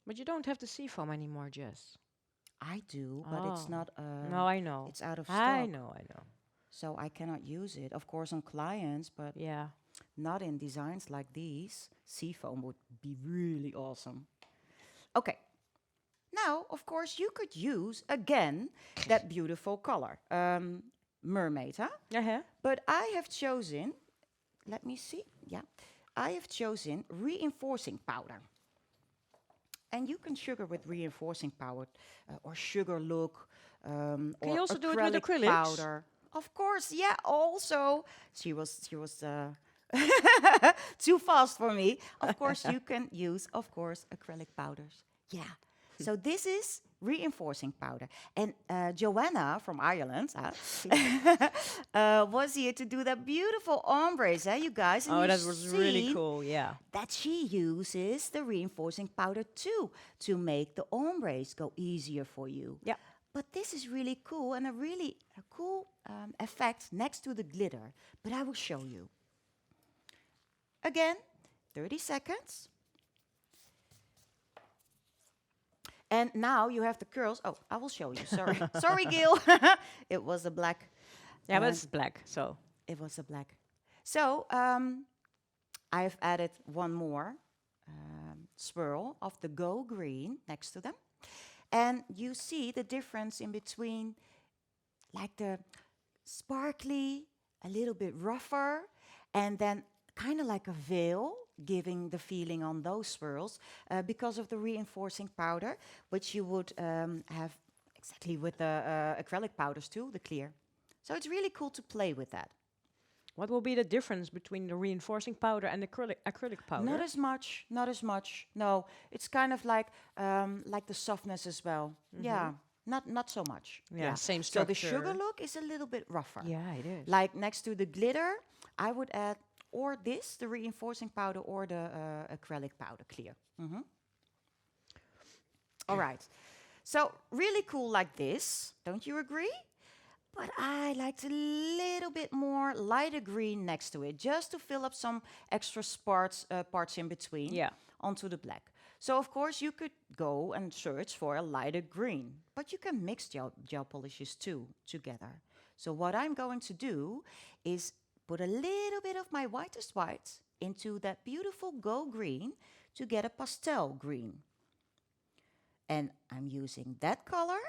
But you don't have the seafoam anymore, Jess. I do, but it's Oh. not. No, I know. It's out of stock. I know. So I cannot use it. Of course, on clients, but Yeah. not in designs like these. Seafoam would be really awesome. Okay. Now, of course, you could use, again, that beautiful color. Mermaid, huh? Uh-huh. But I have chosen, let me see. Yeah. I have chosen reinforcing powder. And you can sugar with reinforcing powder or sugar look Can or you also do it with acrylics? powder. Of course, yeah. Also, she was too fast for me. Of course, you can use, of course, acrylic powders. Yeah. So this is reinforcing powder. And Joanna from Ireland was here to do that beautiful ombres, you guys. And Oh, you that was really see cool. Yeah. that she uses the reinforcing powder too to make the ombres go easier for you. Yeah. But this is really cool and a cool effect next to the glitter. But I will show you. Again, 30 seconds. And now you have the curls. Oh, I will show you. Sorry. Sorry, Gil. It was a black. Yeah, but it's black, so. It was a black. So I've added one more swirl of the Go Green next to them. And you see the difference in between, like the sparkly, a little bit rougher, and then kind of like a veil, giving the feeling on those swirls because of the reinforcing powder, which you would have exactly with the acrylic powders too, the clear. So it's really cool to play with that. What will be the difference between the reinforcing powder and the acrylic powder? Not as much, not as much. No, it's kind of like the softness as well. Yeah, not so much. Yeah, same So the structure. sugar look is a little bit rougher. Yeah, it is. Like next to the glitter, I would add or this, the reinforcing powder, or the acrylic powder clear. All right. So really cool like this. Don't you agree? But I liked a little bit more lighter green next to it, just to fill up some extra parts in between Yeah. onto the black. So of course you could go and search for a lighter green, but you can mix gel polishes too together. So what I'm going to do is put a little bit of my whitest white into that beautiful go green to get a pastel green. And I'm using that color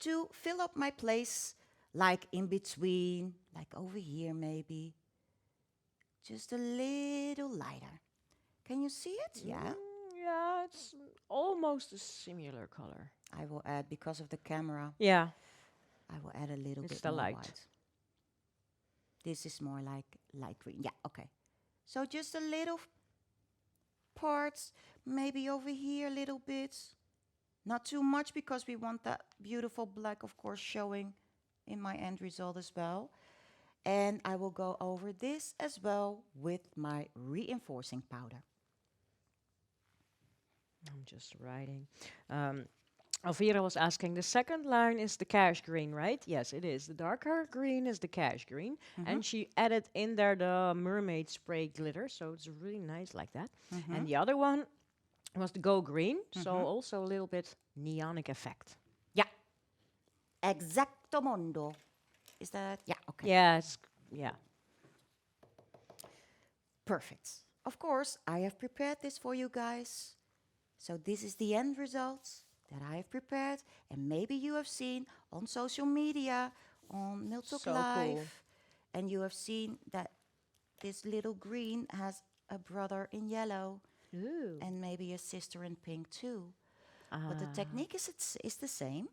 to fill up my place, like in between, like over here maybe. Just a little lighter. Can you see it? Yeah. Yeah, it's almost a similar color. I will add, because of the camera, Yeah. I will add a little It's bit the more light. white. This is more like light green. Yeah, okay. So just a little parts, maybe over here a little bit. Not too much, because we want that beautiful black, of course, showing in my end result as well. And I will go over this as well with my reinforcing powder. I'm just writing. Elvira was asking, the second line is the cash green, right? Yes, it is. The darker green is the cash green. And she added in there the mermaid spray glitter, so it's really nice like that. And the other one was the go green, so also a little bit neonic effect. Yeah. Exacto mondo. Is that? Yeah, okay. Yeah, yeah. Perfect. Of course, I have prepared this for you guys. So this is the end result that I have prepared. And maybe you have seen on social media, on Niltok So Live. cool. And you have seen that this little green has a brother in yellow. Ooh. And maybe a sister in pink too. But the technique is the same.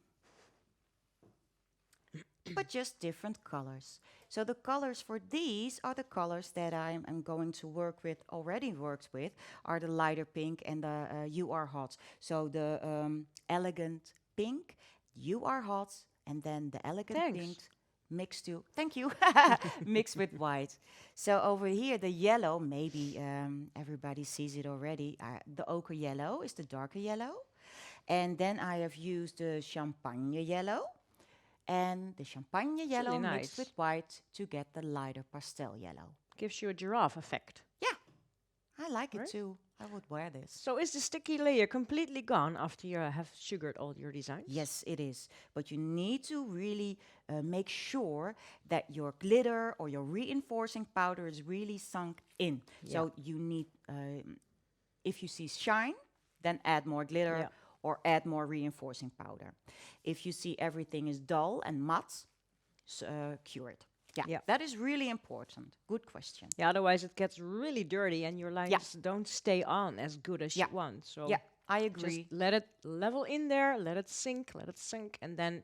But just different colors. So the colors for these are the colors that I'm going to already worked with, are the lighter pink and the You Are Hot. So the elegant pink, You Are Hot, and then the elegant Thanks. pink mixed to, thank you, mixed with white. So over here, the yellow, maybe everybody sees it already. The ochre yellow is the darker yellow. And then I have used the champagne yellow. And the champagne yellow really mixed nice. with white to get the lighter pastel yellow. Gives you a giraffe effect. Yeah, I like Right? it too. I would wear this. So is the sticky layer completely gone after you have sugared all your designs? Yes, it is. But you need to really make sure that your glitter or your reinforcing powder is really sunk in. So you need, if you see shine, then add more glitter. Yeah. Or add more reinforcing powder. If you see everything is dull and matte, cure it. Yeah, Yeah. that is really important. Good question. Yeah, otherwise it gets really dirty and your lines don't stay on as good as you want. So Yeah, I just agree. let it level in there, let it sink, and then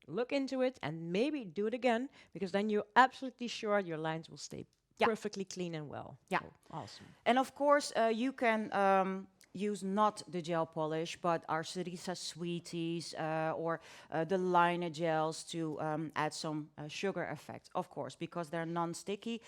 look into it and maybe do it again, because then you're absolutely sure your lines will stay perfectly clean and well. Yeah. So, awesome. And of course, you can use not the gel polish, but our Sarisa Sweeties or the liner gels to add some sugar effect, of course, because they're non-sticky.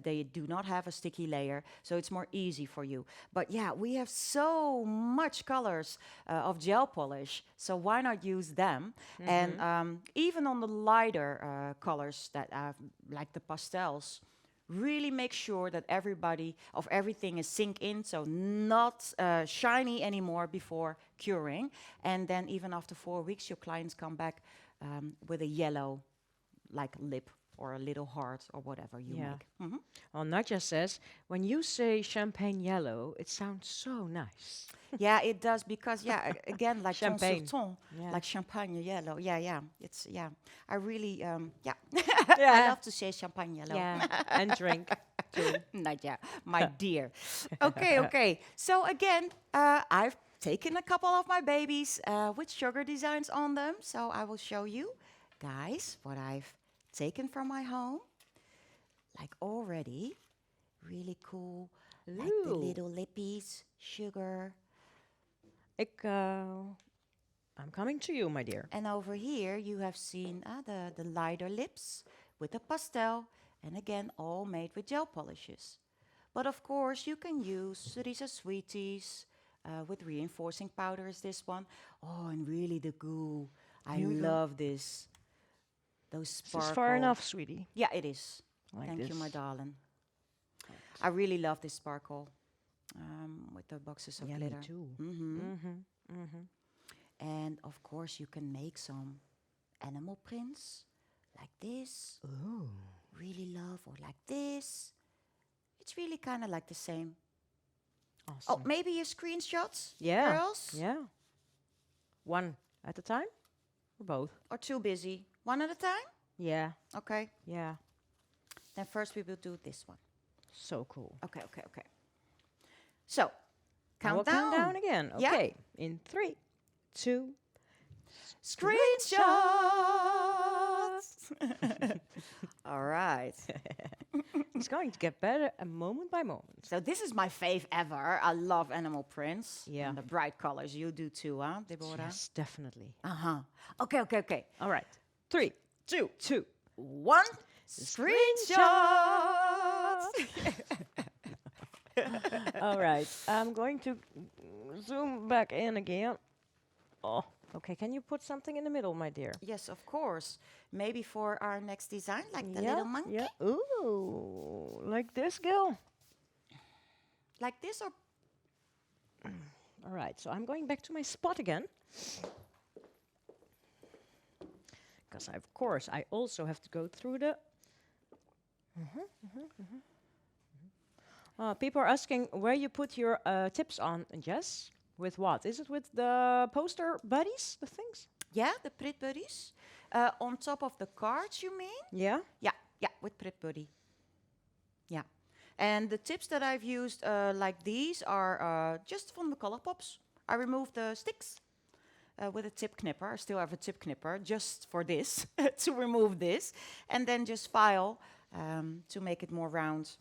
They do not have a sticky layer, so it's more easy for you. But yeah, we have so much colors of gel polish, so why not use them? And even on the lighter colors that like the pastels, really make sure that everything is sink in, so not shiny anymore before curing. And then even after 4 weeks, your clients come back with a yellow, like lip or a little heart or whatever you make. Well, Nadja says, when you say champagne yellow, it sounds so nice. Yeah, it does, because again, like ton sur Champagne. ton, Yeah. like champagne yellow. It's I really I Yeah. love to say champagne yellow. Yeah, and drink too. Not yet, my dear. Okay. So again, I've taken a couple of my babies with sugar designs on them. So I will show you, guys, what I've taken from my home. Like already, really cool. Like the Ooh. little lippies, sugar. I'm coming to you, my dear. And over here, you have seen the lighter lips with the pastel. And again, all made with gel polishes. But of course, you can use these are sweeties with reinforcing powder is this one. Oh, and really the goo. I Here we go. love this. Those This sparkle. is far enough, sweetie. Yeah, it is. Like Thank you, my this. darling. I really love this sparkle with the boxes of Yeah, glitter. me too. Mhm. Mm-hmm. And of course, you can make some animal prints like this. Ooh. Really love, or like this. It's really kind of like the same. Oh, Awesome. maybe your screenshots, Yeah. girls? Yeah. One at a time? Or both? Or too busy? One at a time? Yeah. Okay. Yeah. Then first we will do this one. So cool. Okay, okay, okay. So, I will count down. count down again. Yeah. Okay. In 3, 2. Screenshots! All right. It's going to get better moment by moment. So this is my fave ever. I love animal prints. Yeah. And the bright colors. You do too, huh, Deborah? Yes, definitely. Uh-huh. Okay, okay, okay. All right. 3, 2. 1. Screenshots! All right. I'm going to zoom back in again. Oh, okay. Can you put something in the middle, my dear? Yes, of course. Maybe for our next design, like the little monkey. Yeah. Ooh, like this, Gil. Like this or... All right. So I'm going back to my spot again. Because, of course, I also have to go through the... People are asking where you put your tips on, Jess. With what? Is it with the poster buddies, the things? Yeah, the Prit Buddies. On top of the cards, you mean? Yeah. Yeah, yeah, with Prit Buddy. Yeah. And the tips that I've used like these are just from the Color Pops. I removed the sticks with a tip knipper. I still have a tip knipper just for this, to remove this. And then just file to make it more round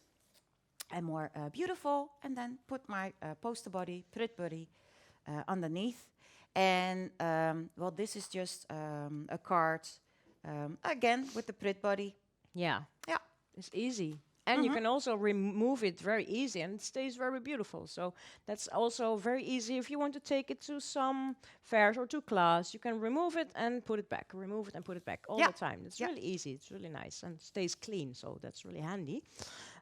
and more beautiful. And then put my poster body, Prit Buddy, underneath. And, well, this is just a card, again, with the Prit Body. Yeah. Yeah. It's easy. And you can also remove it very easy and it stays very beautiful. So that's also very easy if you want to take it to some fairs or to class. You can remove it and put it back, remove it and put it back all the time. It's really easy. It's really nice and stays clean. So that's really handy.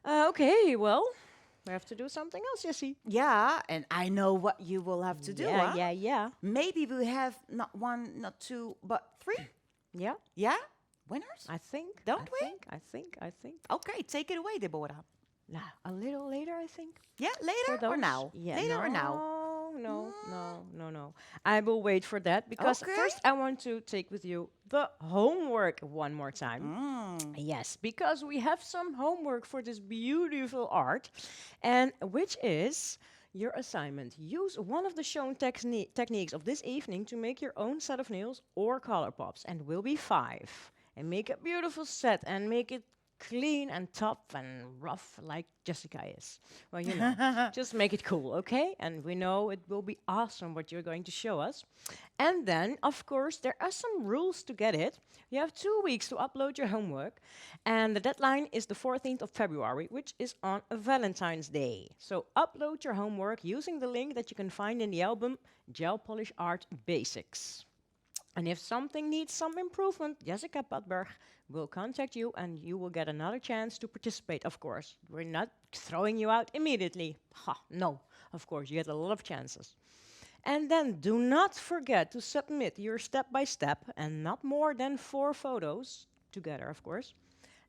Okay, well, we have to do something else, Jessie. Yeah, and I know what you will have to do, huh? Yeah. Maybe we have not one, not two, but 3? Yeah, Yeah? Winners? I think. Don't we? I think. Okay, take it away, Deborah. Nah, a little later, I think. Yeah, For later or those? now? Yeah, Later or now? No. I will wait for that because Okay. first I want to take with you the homework one more time. Yes, because we have some homework for this beautiful art, and which is your assignment. Use one of the shown techniques of this evening to make your own set of nails or color pops, and will be 5. And make a beautiful set and make it clean and tough and rough like Yessica is. Well, you know, just make it cool, okay? And we know it will be awesome what you're going to show us. And then, of course, there are some rules to get it. You have 2 weeks to upload your homework. And the deadline is the 14th of February, which is on a Valentine's Day. So upload your homework using the link that you can find in the album Gelpolish Art Basics. And if something needs some improvement, Yessica Padberg will contact you and you will get another chance to participate, of course. We're not throwing you out immediately. No, of course, you get a lot of chances. And then do not forget to submit your step-by-step and not more than 4 photos, together, of course,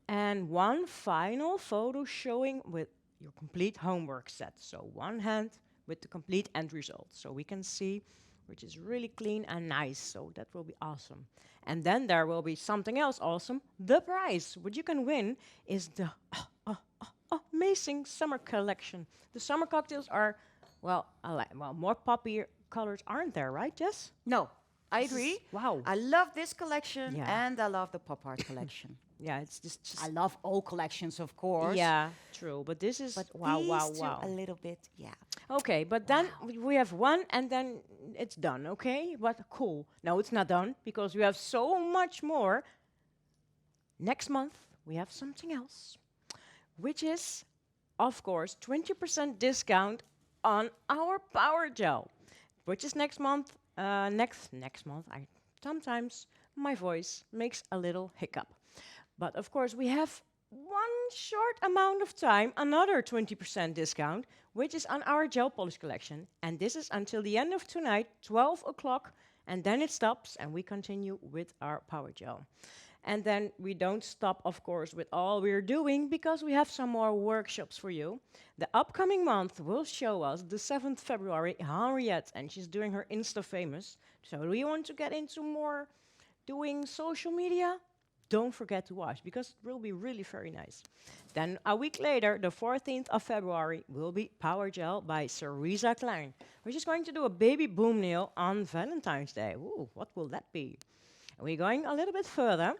and 1 final photo showing with your complete homework set. So 1 hand with the complete end result. So we can see which is really clean and nice, so that will be awesome. And then there will be something else awesome. The prize, what you can win, is the amazing summer collection. The summer cocktails are, well, more poppy colors aren't there, right, Jess? No, I This is- agree. wow. I love this collection Yeah. and I love the pop art collection. Yeah, it's just I love all collections, of course. yeah, true. But this is But wow, these wow, two wow. a little bit, yeah. Okay, but then we have one and then it's done, okay? But cool. No, it's not done because we have so much more. Next month, we have something else, which is, of course, 20% discount on our Power Gel, which is next month. Next month. Sometimes my voice makes a little hiccup. But of course, we have one short amount of time, another 20% discount, which is on our gel polish collection. And this is until the end of tonight, 12 o'clock, and then it stops and we continue with our Power Gel. And then we don't stop, of course, with all we're doing because we have some more workshops for you. The upcoming month will show us the 7th February, Henriette, and she's doing her Insta famous. So do you want to get into more doing social media? Don't forget to watch because it will be really very nice. Then a week later, the 14th of February, will be Power Gel by Cerisa Klein, which is going to do a baby boom nail on Valentine's Day. Ooh, what will that be? And we're going a little bit further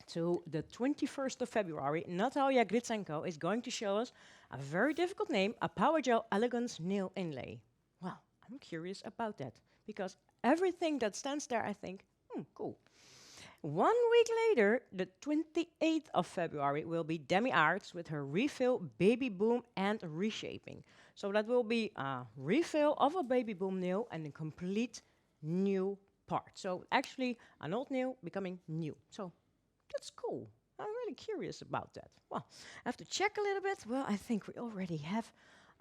to the 21st of February. Natalia Gritsenko is going to show us a very difficult name, a Power Gel Elegance Nail Inlay. Well, I'm curious about that because everything that stands there, I think, cool. 1 week later, the 28th of February, will be Demi Arts with her refill baby boom and reshaping. So that will be a refill of a baby boom nail and a complete new part. So actually, an old nail becoming new. So that's cool. I'm really curious about that. Well, I have to check a little bit. Well, I think we already have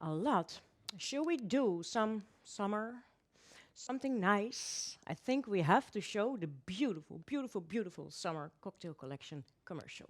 a lot. Should we do some summer? Something nice. I think we have to show the beautiful, beautiful, beautiful summer cocktail collection commercial.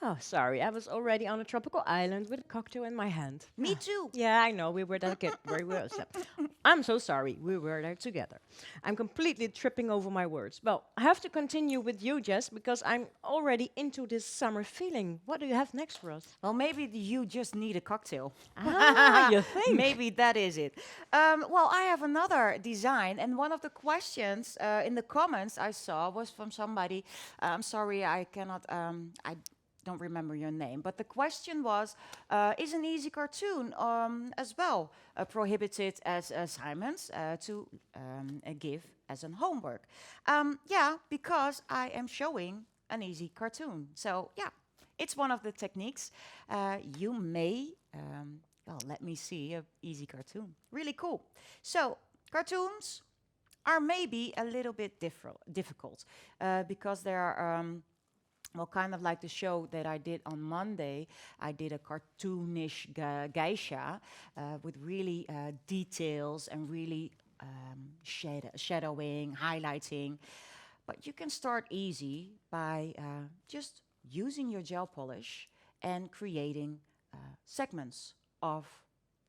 Oh, sorry. I was already on a tropical island with a cocktail in my hand. Me too. Yeah, I know. We were that kid. Very well said. I'm so sorry. We were there together. I'm completely tripping over my words. Well, I have to continue with you, Jess, because I'm already into this summer feeling. What do you have next for us? Well, maybe you just need a cocktail. Ah, you think? Maybe that is it. Well, I have another design, and one of the questions in the comments I saw was from somebody. I'm sorry, I cannot. I don't remember your name, but the question was: is an easy cartoon as well prohibited as assignments to give as an homework? Yeah, because I am showing an easy cartoon. So yeah, it's one of the techniques. You may. Well, let me see a easy cartoon. Really cool. So cartoons are maybe a little bit difficult because there are. Well, kind of like the show that I did on Monday, I did a cartoonish geisha with really details and really shadowing, highlighting. But you can start easy by just using your gel polish and creating segments of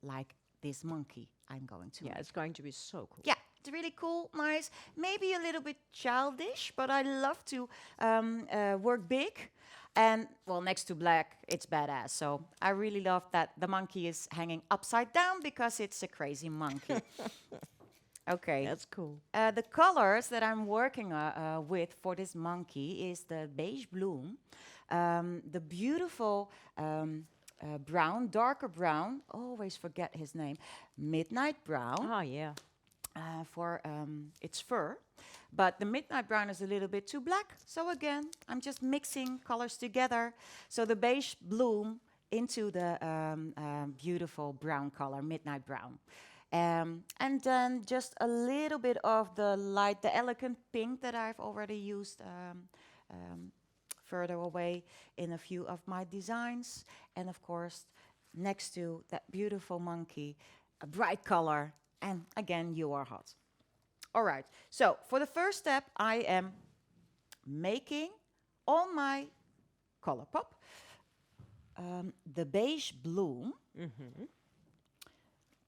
like this monkey I'm going to Yeah, make. it's going to be so cool. Yeah, It's really cool, nice, maybe a little bit childish, but I love to work big. And well, next to black, it's badass. So I really love that the monkey is hanging upside down because it's a crazy monkey. Okay. That's cool. The colors that I'm working with for this monkey is the beige bloom, the beautiful brown, darker brown, always forget his name, midnight brown Oh, yeah. for its fur. But the midnight brown is a little bit too black. So again, I'm just mixing colors together. So the beige bloom into the beautiful brown color, midnight brown. And then just a little bit of the light, the elegant pink that I've already used further away in a few of my designs. And of course, next to that beautiful monkey, a bright color. And again, you are hot. All right, so for the first step, I am making on my color pop the beige bloom.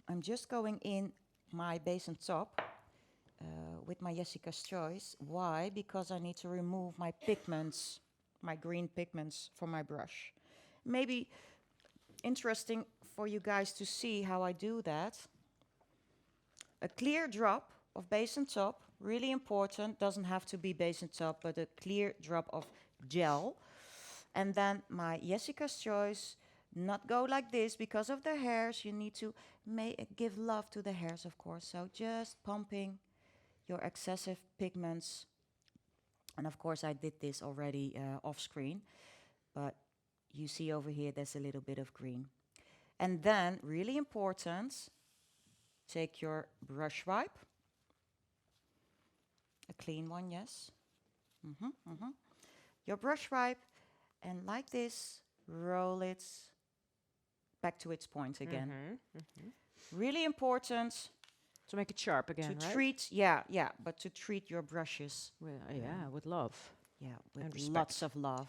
I'm just going in my base and top with my Yessica's Choice. Why? Because I need to remove my pigments, my green pigments from my brush. Maybe interesting for you guys to see how I do that. A clear drop of base and top, really important, doesn't have to be base and top, but a clear drop of gel. And then my Yessica's Choice, not go like this because of the hairs. You need to give love to the hairs, of course. So just pumping your excessive pigments. And of course, I did this already off screen, but you see over here, there's a little bit of green. And then, really important, take your brush wipe. A clean one, yes. Your brush wipe, and like this, roll it back to its point again. Really important To make it sharp again, to right? treat, but to treat your brushes, Well, yeah, with love. with And respect. lots of love,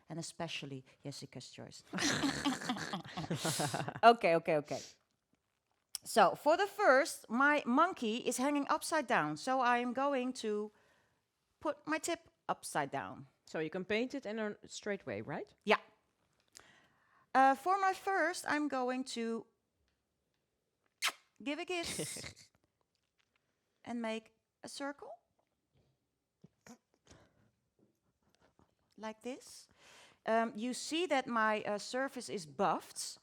and especially Yessica's Choice. Okay. So for the first, my monkey is hanging upside down, so I am going to put my tip upside down. So you can paint it in a straight way, right? Yeah. For my first, I'm going to give a kiss and make a circle. Like this. You see that my surface is buffed.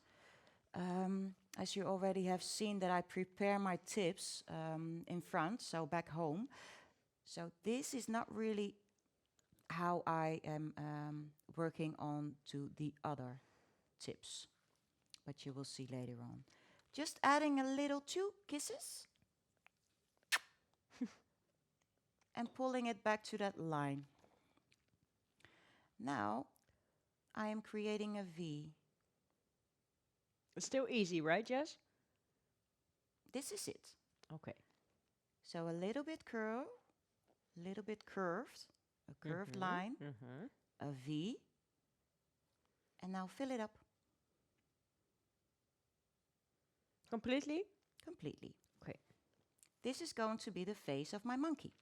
As you already have seen that I prepare my tips in front, so back home. So this is not really how I am working on to the other tips, but you will see later on. Just adding a little 2 kisses and pulling it back to that line. Now I am creating a V. It's still easy, right, Jess? This is it. Okay. So a little bit curved, a curved line, a V, and now fill it up Completely? completely. Okay. This is going to be the face of my monkey.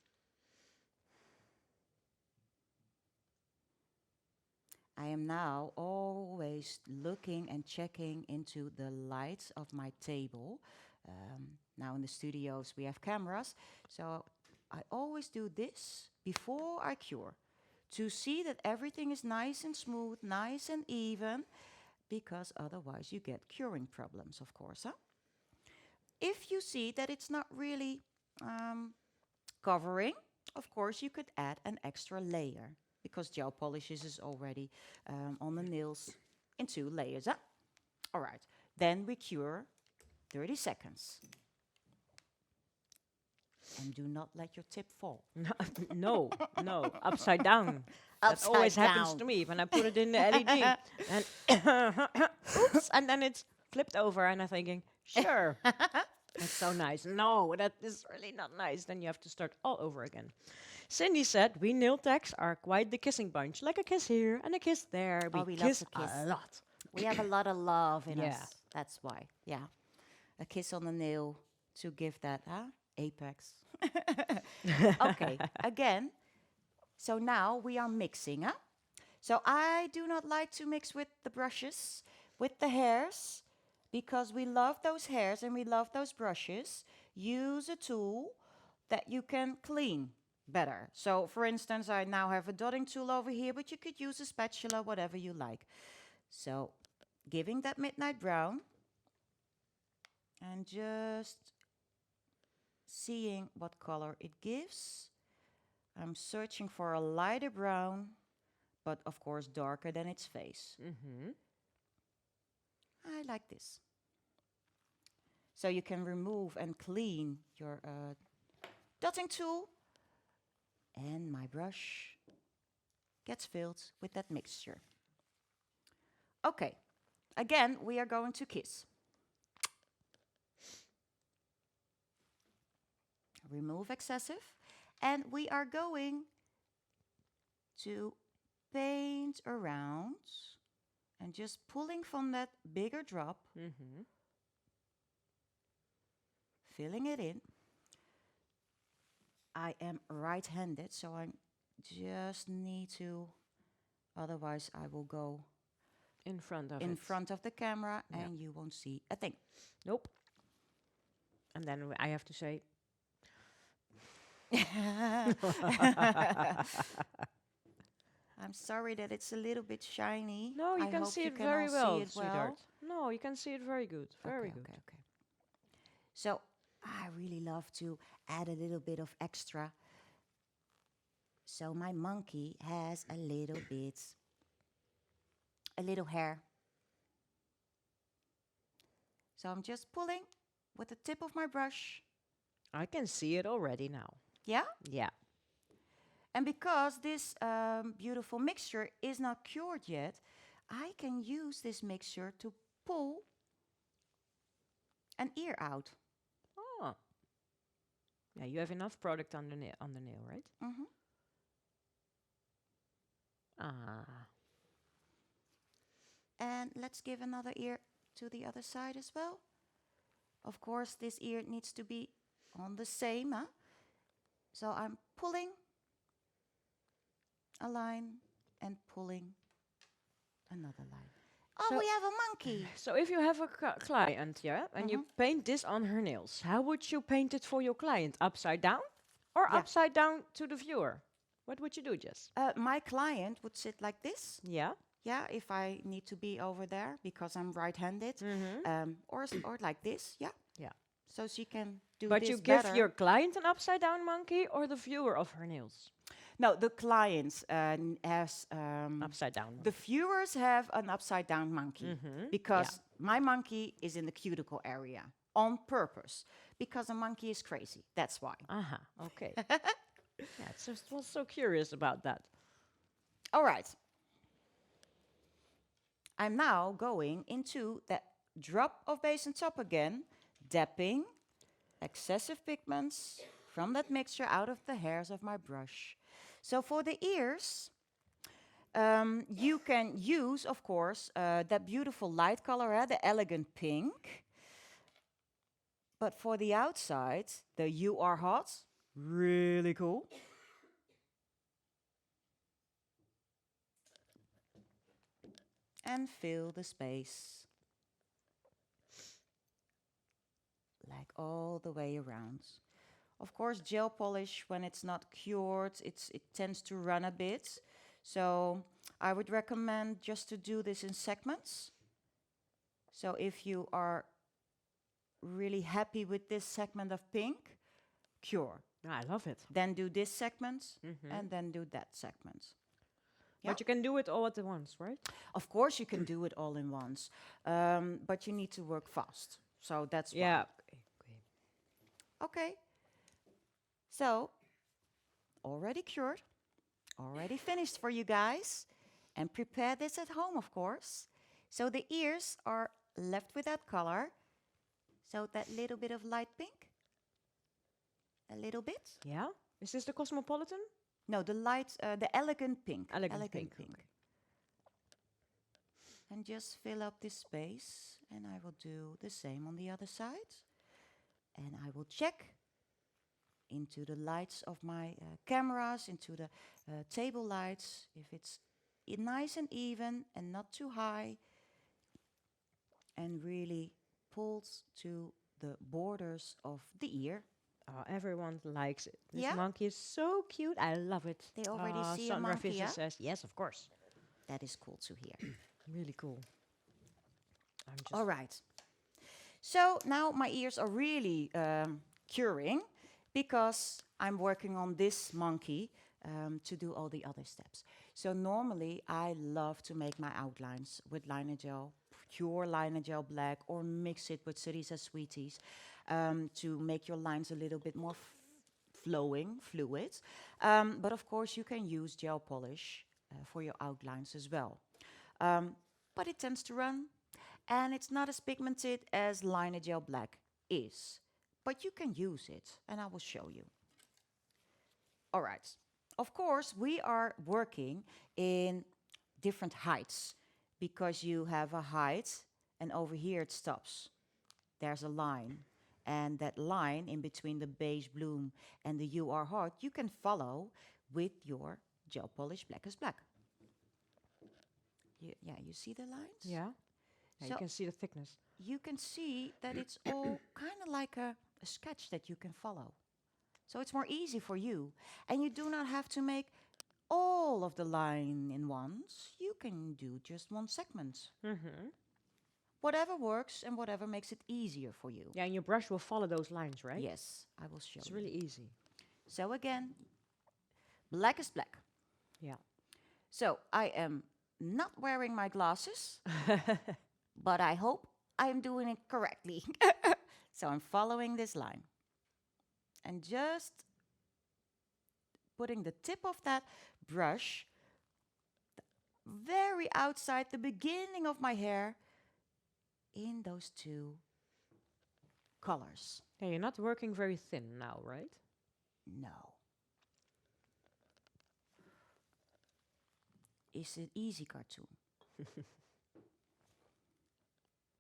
I am now always looking and checking into the lights of my table. Now in the studios we have cameras, so I always do this before I cure to see that everything is nice and smooth, nice and even, because otherwise you get curing problems, of course. If you see that it's not really covering, of course you could add an extra layer, because gel polishes is already on the nails in 2 layers. All right, then we cure 30 seconds. And do not let your tip fall. No, upside down. That always happens to me when I put it in the LED. And oops, and then it's flipped over, and I'm thinking, sure, that's so nice. No, that is really not nice. Then you have to start all over again. Cindy said, we nail techs are quite the kissing bunch. Like a kiss here and a kiss there. Oh, we love kiss to kiss. a lot. We have a lot of love in Yeah. us. That's why. Yeah. A kiss on the nail to give that Apex. Okay, again. So now we are mixing, huh? So I do not like to mix with the brushes, with the hairs, because we love those hairs and we love those brushes. Use a tool that you can clean better. So for instance, I now have a dotting tool over here, but you could use a spatula, whatever you like. So giving that midnight brown and just seeing what color it gives. I'm searching for a lighter brown, but of course darker than its face. I like this. So you can remove and clean your dotting tool, and my brush gets filled with that mixture. Okay, again, we are going to kiss. Remove excessive, and we are going to paint around and just pulling from that bigger drop, filling it in. I am right-handed, so I just need to, otherwise I will go In front of in it. front of the camera Yeah. and you won't see a thing. Nope. And then I have to say, I'm sorry that it's a little bit shiny. no, you I can hope see you it can very all well, see it sweetheart. No, you can see it very good. Very good. Okay. So I really love to add a little bit of extra. So my monkey has a little hair. So I'm just pulling with the tip of my brush. I can see it already now. Yeah? Yeah. And because this beautiful mixture is not cured yet, I can use this mixture to pull an ear out. Oh. Yeah, you have enough product on the nail, right? Mm-hmm. Ah. And let's give another ear to the other side as well. Of course, this ear needs to be on the same. Huh? So I'm pulling a line and pulling another line. Oh, So- we have a monkey. So if you have a client, yeah, and you paint this on her nails, how would you paint it for your client? Upside down or Yeah. upside down to the viewer? What would you do, Jess? My client would sit like this. Yeah. Yeah, if I need to be over there because I'm right-handed, or like this. Yeah. Yeah. So she can do But this you give better. your client an upside down monkey or the viewer of her nails? No, the clients has Upside down. the viewers have an upside down monkey because my monkey is in the cuticle area on purpose because a monkey is crazy. That's why. Aha, okay. Yeah, it's just was so curious about that. All right. I'm now going into that drop of base and top again, dapping excessive pigments from that mixture out of the hairs of my brush. So for the ears, you can use, of course, that beautiful light color, the elegant pink. But for the outside, the You Are Hot, really cool. And fill the space. Like all the way around. Of course, gel polish, when it's not cured, it tends to run a bit. So I would recommend just to do this in segments. So if you are really happy with this segment of pink, cure. I love it. Then do this segment and then do that segment. Yeah. But you can do it all at once, right? Of course, you can do it all in once, but you need to work fast. So that's why. Yeah. Okay. So, already cured, already finished for you guys, and prepare this at home, of course. So the ears are left without color. So that little bit of light pink, a little bit. Yeah. Is this the Cosmopolitan? No, the elegant pink. Elegant pink, okay. And just fill up this space, and I will do the same on the other side. And I will check into the lights of my cameras, into the table lights. If it's nice and even and not too high, and really pulls to the borders of the ear. Oh, everyone likes it. This Yeah? monkey is so cute. I love it. They already see a Sandra monkey, Visser yeah? says, yes, of course. That is cool to hear. Really cool. I'm just All right. So now my ears are really curing because I'm working on this monkey to do all the other steps. So normally I love to make my outlines with liner gel, pure liner gel black, or mix it with Cerisa Sweeties to make your lines a little bit more flowing, fluid. But of course you can use gel polish for your outlines as well. But it tends to run, and it's not as pigmented as liner gel black is. But you can use it, and I will show you. All right. Of course, we are working in different heights because you have a height, and over here it stops. There's a line, and that line in between the beige bloom and the You Are Hot, you can follow with your gel polish black is black. You see the lines? yeah. Yeah, you So- can see the thickness. You can see that it's all kind of like a sketch that you can follow. So it's more easy for you. And you do not have to make all of the line in once. You can do just one segment. Mm-hmm. Whatever works and whatever makes it easier for you. Yeah, and your brush will follow those lines, right? Yes, I will show It's you. really easy. So again, black is black. Yeah. So I am not wearing my glasses, but I hope I am doing it correctly. So I'm following this line. And just putting the tip of that brush very outside the beginning of my hair in those two colors. Yeah, you're not working very thin now, right? No. It's an easy cartoon.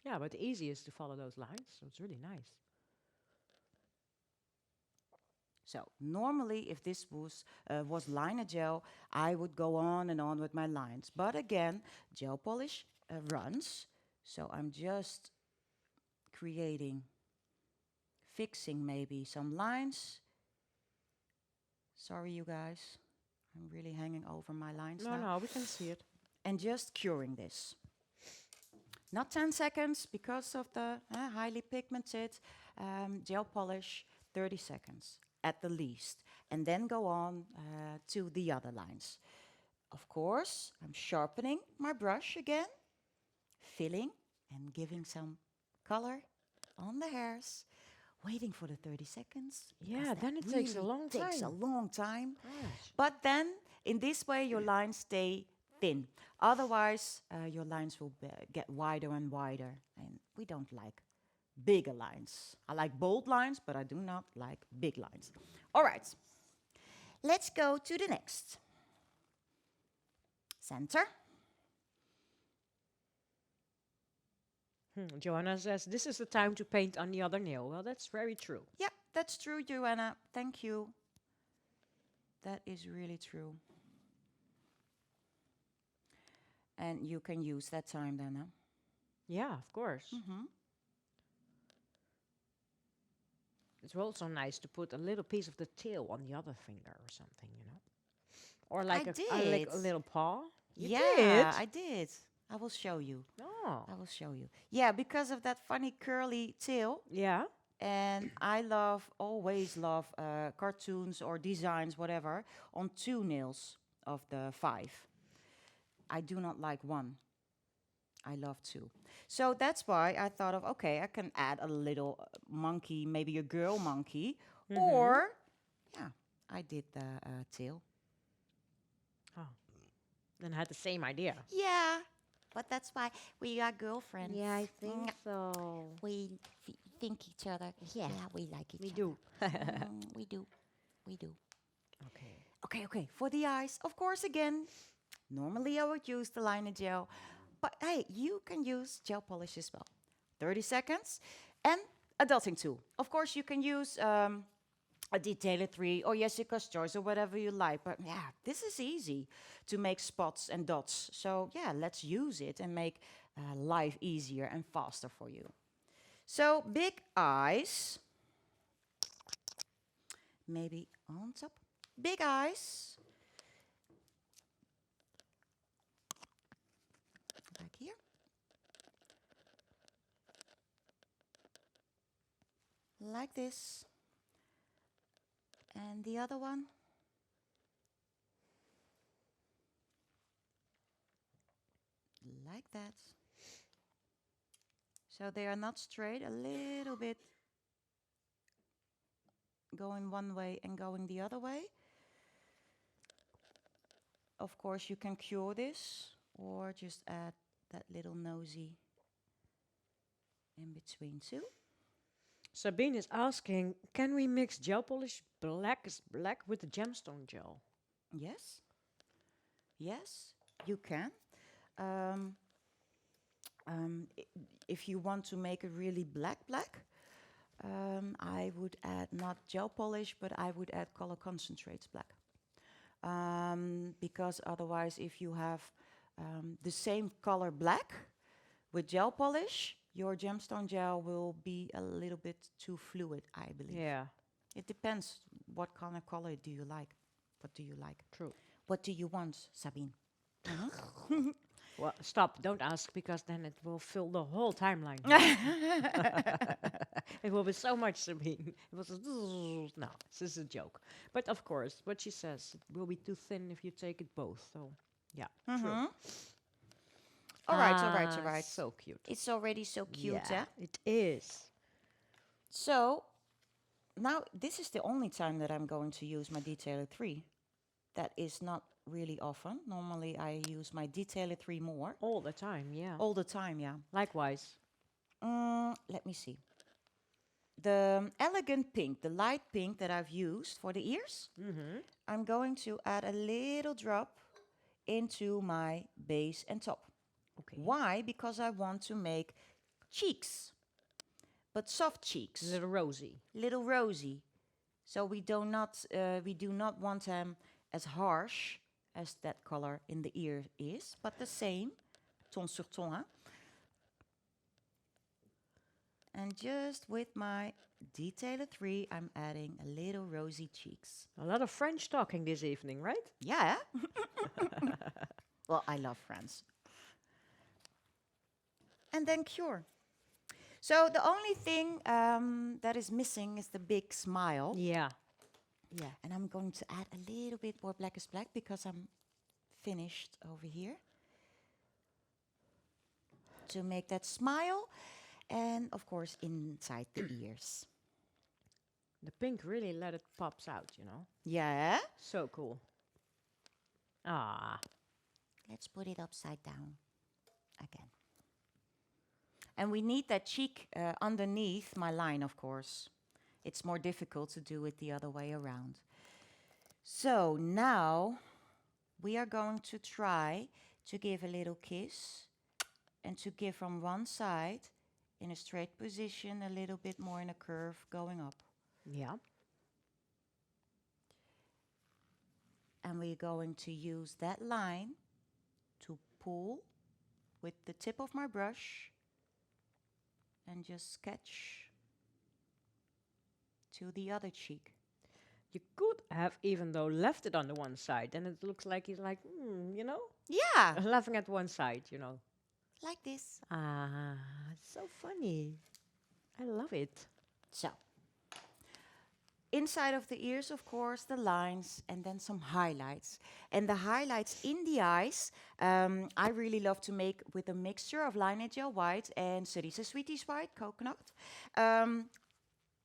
Yeah, but the easiest to follow those lines, so it's really nice. So normally, if this was liner gel, I would go on and on with my lines. But again, gel polish runs, so I'm just fixing maybe some lines. Sorry, you guys, I'm really hanging over my lines No, now. no, we can see it. And just curing this. Not 10 seconds because of the highly pigmented gel polish, 30 seconds at the least. And then go on to the other lines. Of course, I'm sharpening my brush again, filling and giving some color on the hairs, waiting for the 30 seconds. because Yeah, that then it takes a really long takes a time. long time. Gosh. But then, in this way, your lines stay thin. Otherwise, your lines will get wider and wider. And we don't like bigger lines. I like bold lines, but I do not like big lines. All right. Let's go to the next. Center. Joanna says, this is the time to paint on the other nail. Well, that's very true. Yeah, that's true, Joanna. Thank you. That is really true. And you can use that time then, huh? Yeah, of course. Mm-hmm. It's also nice to put a little piece of the tail on the other finger or something, you know? Or like, like a did. little paw. You Yeah, did? I did. I will show you. Oh. I will show you. Yeah, because of that funny curly tail. Yeah? And I always love cartoons or designs, whatever, on 2 nails of the 5. I do not like 1. I love 2. So that's why I thought of, okay, I can add a little monkey, maybe a girl monkey. Or, yeah, I did the tail. Oh. Then I had the same idea. Yeah, but that's why we are girlfriends. Yeah, I think so. We think each other. Yeah, we like each We other. do. We do. We do. Okay. Okay. For the eyes, of course, again, normally I would use the liner gel. But hey, you can use gel polish as well. 30 seconds. And a dotting tool. Of course, you can use a detailer 3 or Yessica's choice or whatever you like. But yeah, this is easy to make spots and dots. So yeah, let's use it and make life easier and faster for you. So big eyes, maybe on top. Big eyes, back here. Like this. And the other one. Like that. So they are not straight, a little bit going one way and going the other way. Of course, you can cure this or just add that little nosy in between too. Sabine is asking, can we mix gel polish black with the gemstone gel? Yes. Yes, you can. Um, if you want to make it really black, I would add not gel polish, but I would add color concentrates black. Because otherwise, if you have the same color black with gel polish, your gemstone gel will be a little bit too fluid, I believe. Yeah, It depends what kind of color do you like. What do you like? true. What do you want, Sabine? Well, stop, don't ask, because then it will fill the whole timeline. It will be so much, Sabine. It was no, this is a joke. But of course, what she says, it will be too thin if you take it both. So, yeah, true. All right, all right, all Ah, right. so cute. It's already so cute, Yeah, eh? it is. So now this is the only time that I'm going to use my Detailer 3. That is not really often. Normally I use my Detailer 3 more. All the time, yeah. All the time, yeah. Likewise. Let me see. The elegant pink, the light pink that I've used for the ears, I'm going to add a little drop into my base and top. Okay. Why? Because I want to make cheeks, but soft cheeks, Little rosy. little rosy. So we do not want them as harsh as that color in the ear is, but the same, ton sur ton. Hein? And just with my Detailer 3, I'm adding a little rosy cheeks. A lot of French talking this evening, right? Yeah. Well, I love France. And then cure. So the only thing that is missing is the big smile. Yeah. Yeah. And I'm going to add a little bit more black is black because I'm finished over here. To make that smile. And of course inside the ears. The pink really let it pops out, you know. Yeah. So cool. Ah. Let's put it upside down again. And we need that cheek underneath my line, of course. It's more difficult to do it the other way around. So now we are going to try to give a little kiss and to give from one side in a straight position, a little bit more in a curve going up. Yeah. And we're going to use that line to pull with the tip of my brush and just sketch to the other cheek. You could have even though left it on the one side, and it looks like he's like, you know, Yeah, laughing at one side, you know. like this. Ah, so funny. I love it. So, inside of the ears, of course, the lines and then some highlights. And the highlights in the eyes, I really love to make with a mixture of Lineage Gel White and Cerise Sweeties White, coconut,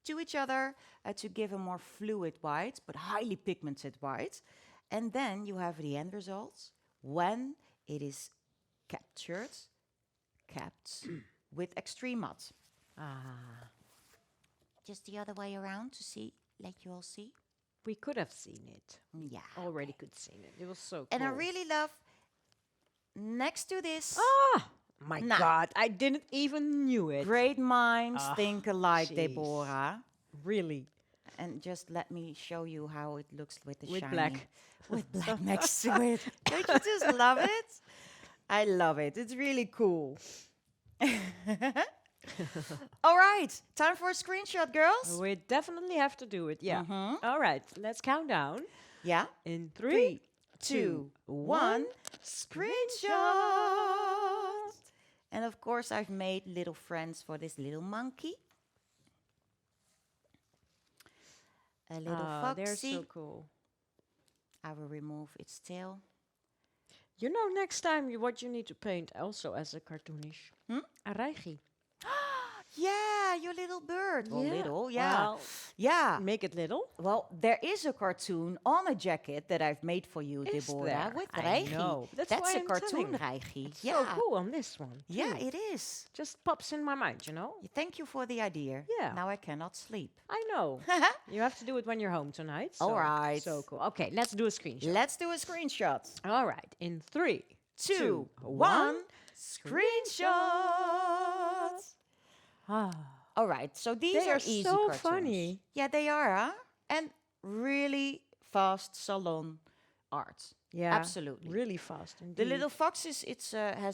to each other to give a more fluid white, but highly pigmented white. And then you have the end results when it is kept with extreme matte. Ah, Just the other way around to see, let you all see. we could have seen it. Yeah. Already could seen it. It was so cool. And I really love, next to this, Ah, my Nah. God, I didn't even knew it. great minds Ah, think alike, jeez. Deborah. Really. And just let me show you how it looks with the With shiny. black. With black next to it. Don't you just love it? I love it. It's really cool. All right, time for a screenshot, girls. We definitely have to do it, yeah. Mhm. All right, let's count down. Yeah. In 3, 2, 2, 1. 1. Screenshot. And of course, I've made little friends for this little monkey. A little Oh, they're foxy. so cool. I will remove its tail. You know, next time what you need to paint also as a cartoonish. Hmm? A reigie. Yeah, your little bird. Well, Yeah. little, yeah. Well, Yeah. make it little. Well, there is a cartoon on a jacket that I've made for you, Is Deborah, there? with I reigie. know. That's That's why a I'm cartoon telling. reigie. So Yeah. cool on this one. Yeah, too. it is. Just pops in my mind, you know? Thank you for the idea. Yeah. Now I cannot sleep. I know. You have to do it when you're home tonight. So, All right. So cool. Okay, let's do a screenshot. Let's do a screenshot. All right. In 3, 2, 1. 1. Screenshot. Ah. All right, so these They are are easy so cartoons. funny. Yeah, they are, huh? And really fast salon art. Yeah. Absolutely. Really fast. Indeed. The little fox has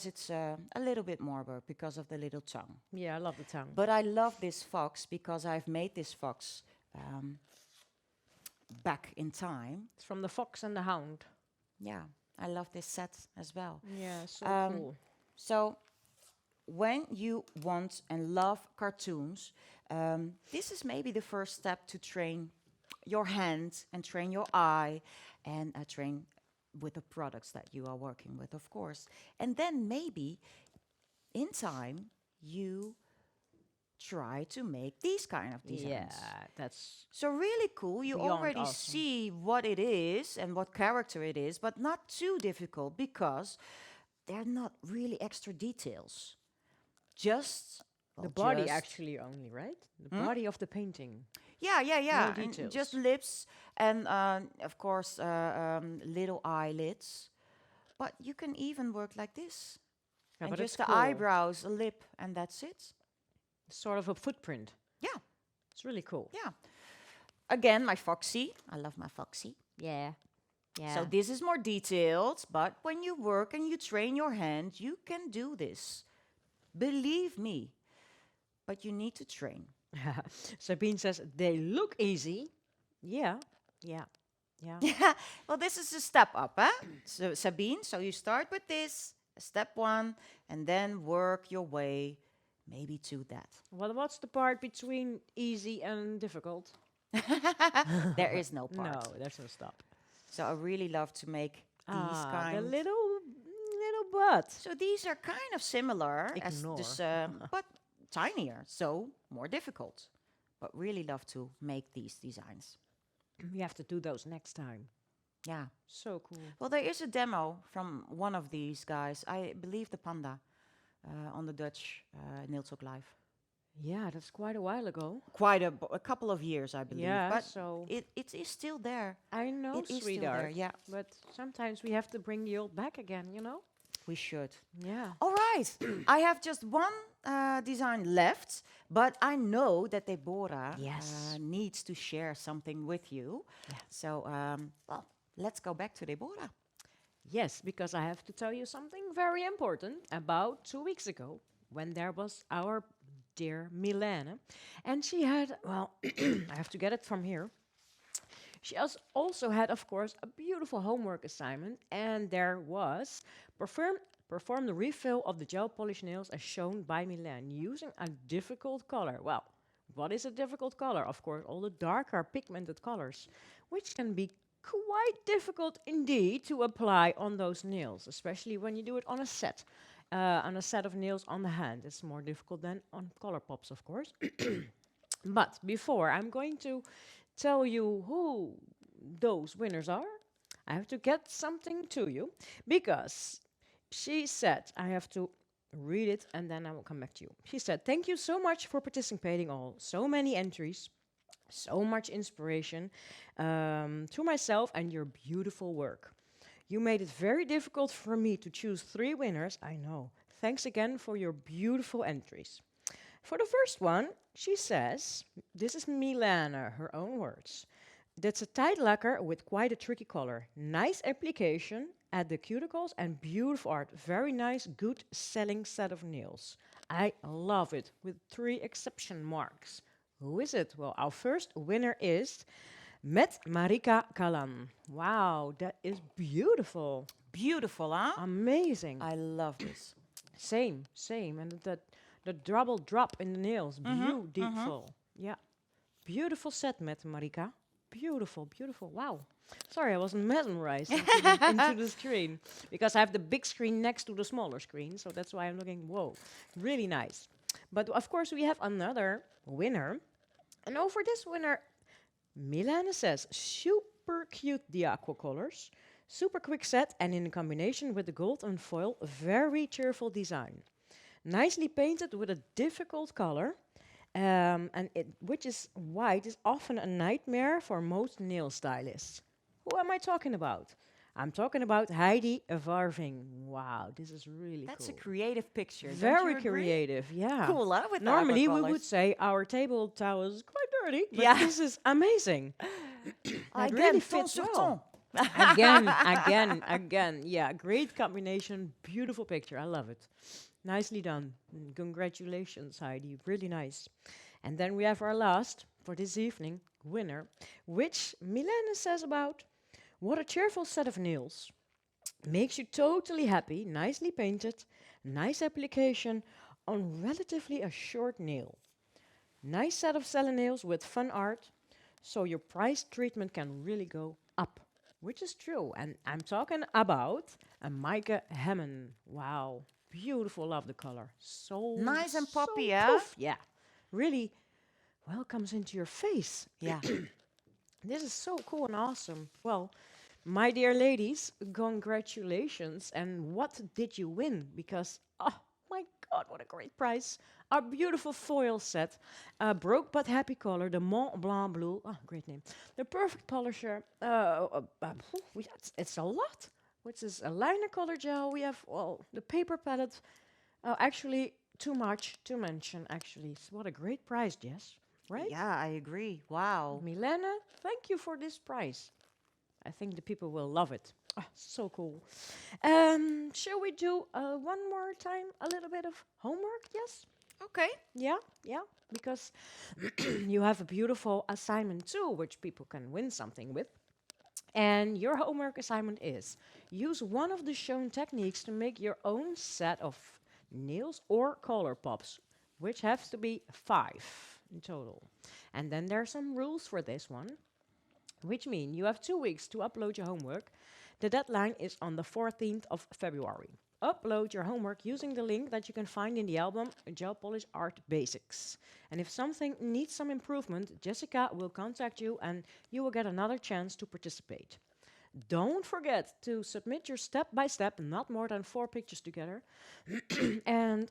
its a little bit more work because of the little tongue. Yeah, I love the tongue. But I love this fox because I've made this fox back in time. It's from the Fox and the Hound. Yeah, I love this set as well. Yeah, so cool. So when you want and love cartoons, this is maybe the first step to train your hand and train your eye and train with the products that you are working with, of course. And then maybe in time you try to make these kind of designs. Yeah, that's So really cool. You Beyond already awesome. see what it is and what character it is, but not too difficult because they're not really extra details. Just the body just- actually only, right? The body of the painting. Yeah, yeah, yeah. And details. just lips and of course little eyelids. But you can even work like this. Yeah, and but just it's the cool. eyebrows, a lip, and that's it. Sort of a footprint. Yeah, It's really cool. yeah. Again, my foxy. I love my foxy. Yeah. Yeah. So this is more detailed, but when you work and you train your hand, you can do this. Believe me. But you need to train. Sabine says they look easy. Yeah. Yeah. Yeah. Yeah. Well, this is a step up, huh? So Sabine, so you start with this, step 1, and then work your way maybe to that. Well, what's the part between easy and difficult? There is no part. No, there's no stop. So I really love to make these The kind. little butt. So these are kind of similar as Ignore. this, but tinier, so more difficult. But really love to make these designs. We have to do those next time. Yeah. So cool. Well, there is a demo from one of these guys. I believe the panda on the Dutch Niltok Live. Yeah, that's quite a while ago. Quite a couple of years, I believe. Yeah, but so it is still there. I know, It is still sweetheart. there, yeah. But sometimes we have to bring the old back again, you know? We should. Yeah. All right. I have just one design left, but I know that Deborah Yes. needs to share something with you. Yeah. So, well, let's go back to Deborah. Yes, because I have to tell you something very important. About 2 weeks ago, when there was our dear Milene, and she had, well, I have to get it from here. She also had, of course, a beautiful homework assignment, and there was perform the refill of the gel polish nails as shown by Milene using a difficult color. Well, what is a difficult color? Of course, all the darker pigmented colors, which can be quite difficult indeed to apply on those nails, especially when you do it on a set of nails on the hand. It's more difficult than on color pops, of course. But before I'm going to tell you who those winners are, I have to get something to you because she said, I have to read it and then I will come back to you. She said, thank you so much for participating all. So many entries, so much inspiration to myself and your beautiful work. You made it very difficult for me to choose 3 winners. I know. Thanks again for your beautiful entries. For the first one, she says, this is Milana, her own words. That's a tight lacquer with quite a tricky color. Nice application at the cuticles and beautiful art. Very nice, good selling set of nails. I love it with 3 exception marks. Who is it? Well, our first winner is Met Marika Kalan. Wow, that is beautiful. Beautiful, huh? Amazing. I love this. Same, same. And the double drop in the nails. Beautiful. Yeah. Beautiful set, Met Marika. Beautiful, beautiful. Wow. Sorry, I wasn't mesmerized into the screen because I have the big screen next to the smaller screen. So that's why I'm looking, whoa, really nice. But of course, we have another winner. And over this winner, Milana says, super cute the aqua colors. Super quick set and in combination with the gold and foil, very cheerful design. Nicely painted with a difficult color. Which is white is often a nightmare for most nail stylists. Who am I talking about? I'm talking about Heidi Varving. Wow, this is really That's cool. a creative picture. Don't Very you agree? creative, yeah. Cool, huh? With the Normally we aquacolors. would say our table towel is quite dirty, but Yeah. this is amazing. It Again, really ton fits sur well. ton. Again. Yeah, great combination, beautiful picture. I love it. Nicely done. Congratulations, Heidi. Really nice. And then we have our last for this evening winner, which Milena says about what a cheerful set of nails. Makes you totally happy, nicely painted, nice application on relatively a short nail. Nice set of selling nails with fun art, so your price treatment can really go up, which is true. And I'm talking about a Micah Hammond. Wow, beautiful, love the color. So Nice and poppy, so huh? poof. Yeah, really well comes into your face. Yeah. This is so cool and awesome. Well, my dear ladies, congratulations. And what did you win? Because, oh my God, what a great prize. Our beautiful foil set, broke but happy color, the Mont Blanc blue. Oh, great name. The perfect polisher. It's a lot. Which is a liner color gel. We have, well, the paper palette. Actually, too much to mention, actually. So what a great prize, Jess. Right? Yeah, I agree. Wow. Milena, thank you for this prize. I think the people will love it. Ah, so cool. Shall we do one more time a little bit of homework? Yes? Okay. Yeah? Yeah? Because you have a beautiful assignment too, which people can win something with. And your homework assignment is use one of the shown techniques to make your own set of nails or color pops, which has to be 5 in total. And then there are some rules for this one, which mean you have 2 weeks to upload your homework. The deadline is on the 14th of February. Upload your homework using the link that you can find in the album Gelpolish Art Basics. And if something needs some improvement, Jessica will contact you and you will get another chance to participate. Don't forget to submit your step-by-step, not more than 4 pictures together, and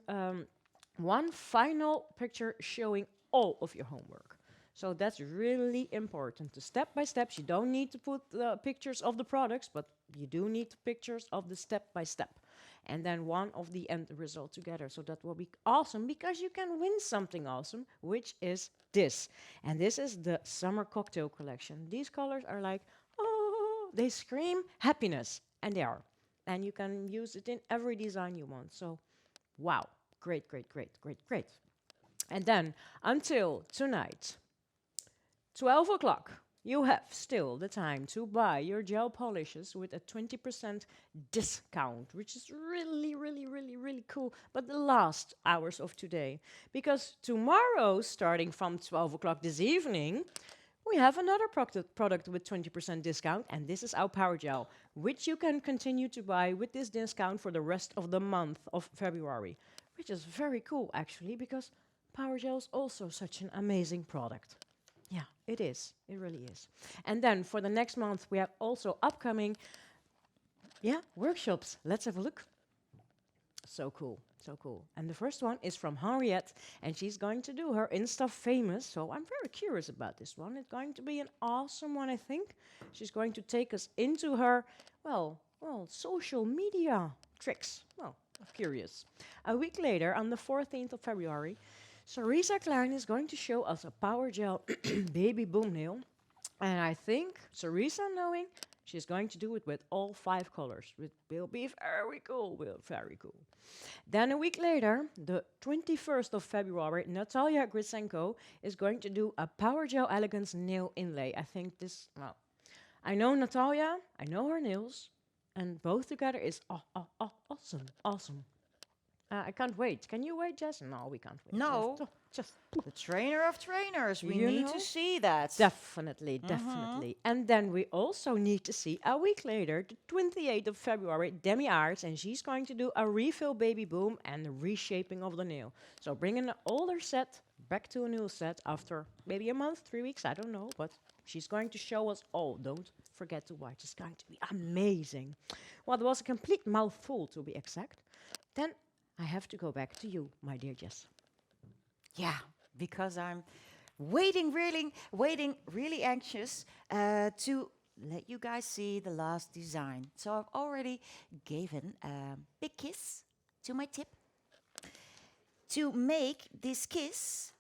one final picture showing all of your homework. So that's really important. The step-by-steps, you don't need to put the pictures of the products, but you do need pictures of the step-by-step. And then one of the end result together. So that will be awesome because you can win something awesome, which is this. And this is the summer cocktail collection. These colors are like, oh, they scream happiness. And they are. And you can use it in every design you want. So, wow. Great, great, great, great, great. And then until tonight, 12 o'clock, you have still the time to buy your gel polishes with a 20% discount, which is really, really, really, really cool. But the last hours of today, because tomorrow, starting from 12 o'clock this evening, we have another product with 20% discount, and this is our Power Gel, which you can continue to buy with this discount for the rest of the month of February, which is very cool, actually, because Power Gel is also such an amazing product. Yeah, it is. It really is. And then for the next month, we have also upcoming, workshops. Let's have a look. So cool, so cool. And the first one is from Henriette, and she's going to do her Insta famous. So I'm very curious about this one. It's going to be an awesome one, I think. She's going to take us into her, social media tricks. Well, I'm curious. A week later, on the 14th of February, So Risa Klein is going to show us a power gel baby boom nail. And I think Sarisa, knowing, she's going to do it with all 5 colors. It will be very cool, very cool. Then a week later, the 21st of February, Natalia Grisenko is going to do a Power Gel Elegance nail inlay. I think this, well, I know Natalia, I know her nails, and both together is awesome, awesome. I can't wait. Can you wait, Jess? No, we can't wait. No. Just The trainer of trainers. We You need know? to see that. definitely, definitely. And then we also need to see a week later, the 28th of February, Demi Arts, and she's going to do a refill baby boom and the reshaping of the nail. So bringing the older set back to a new set after maybe a month, 3 weeks, I don't know, but she's going to show us all. Don't forget to watch. It's going to be amazing. Well, it was a complete mouthful to be exact. Then I have to go back to you, my dear Jess. Yeah, because I'm waiting, really anxious to let you guys see the last design. So I've already given a big kiss to my tip to make this kiss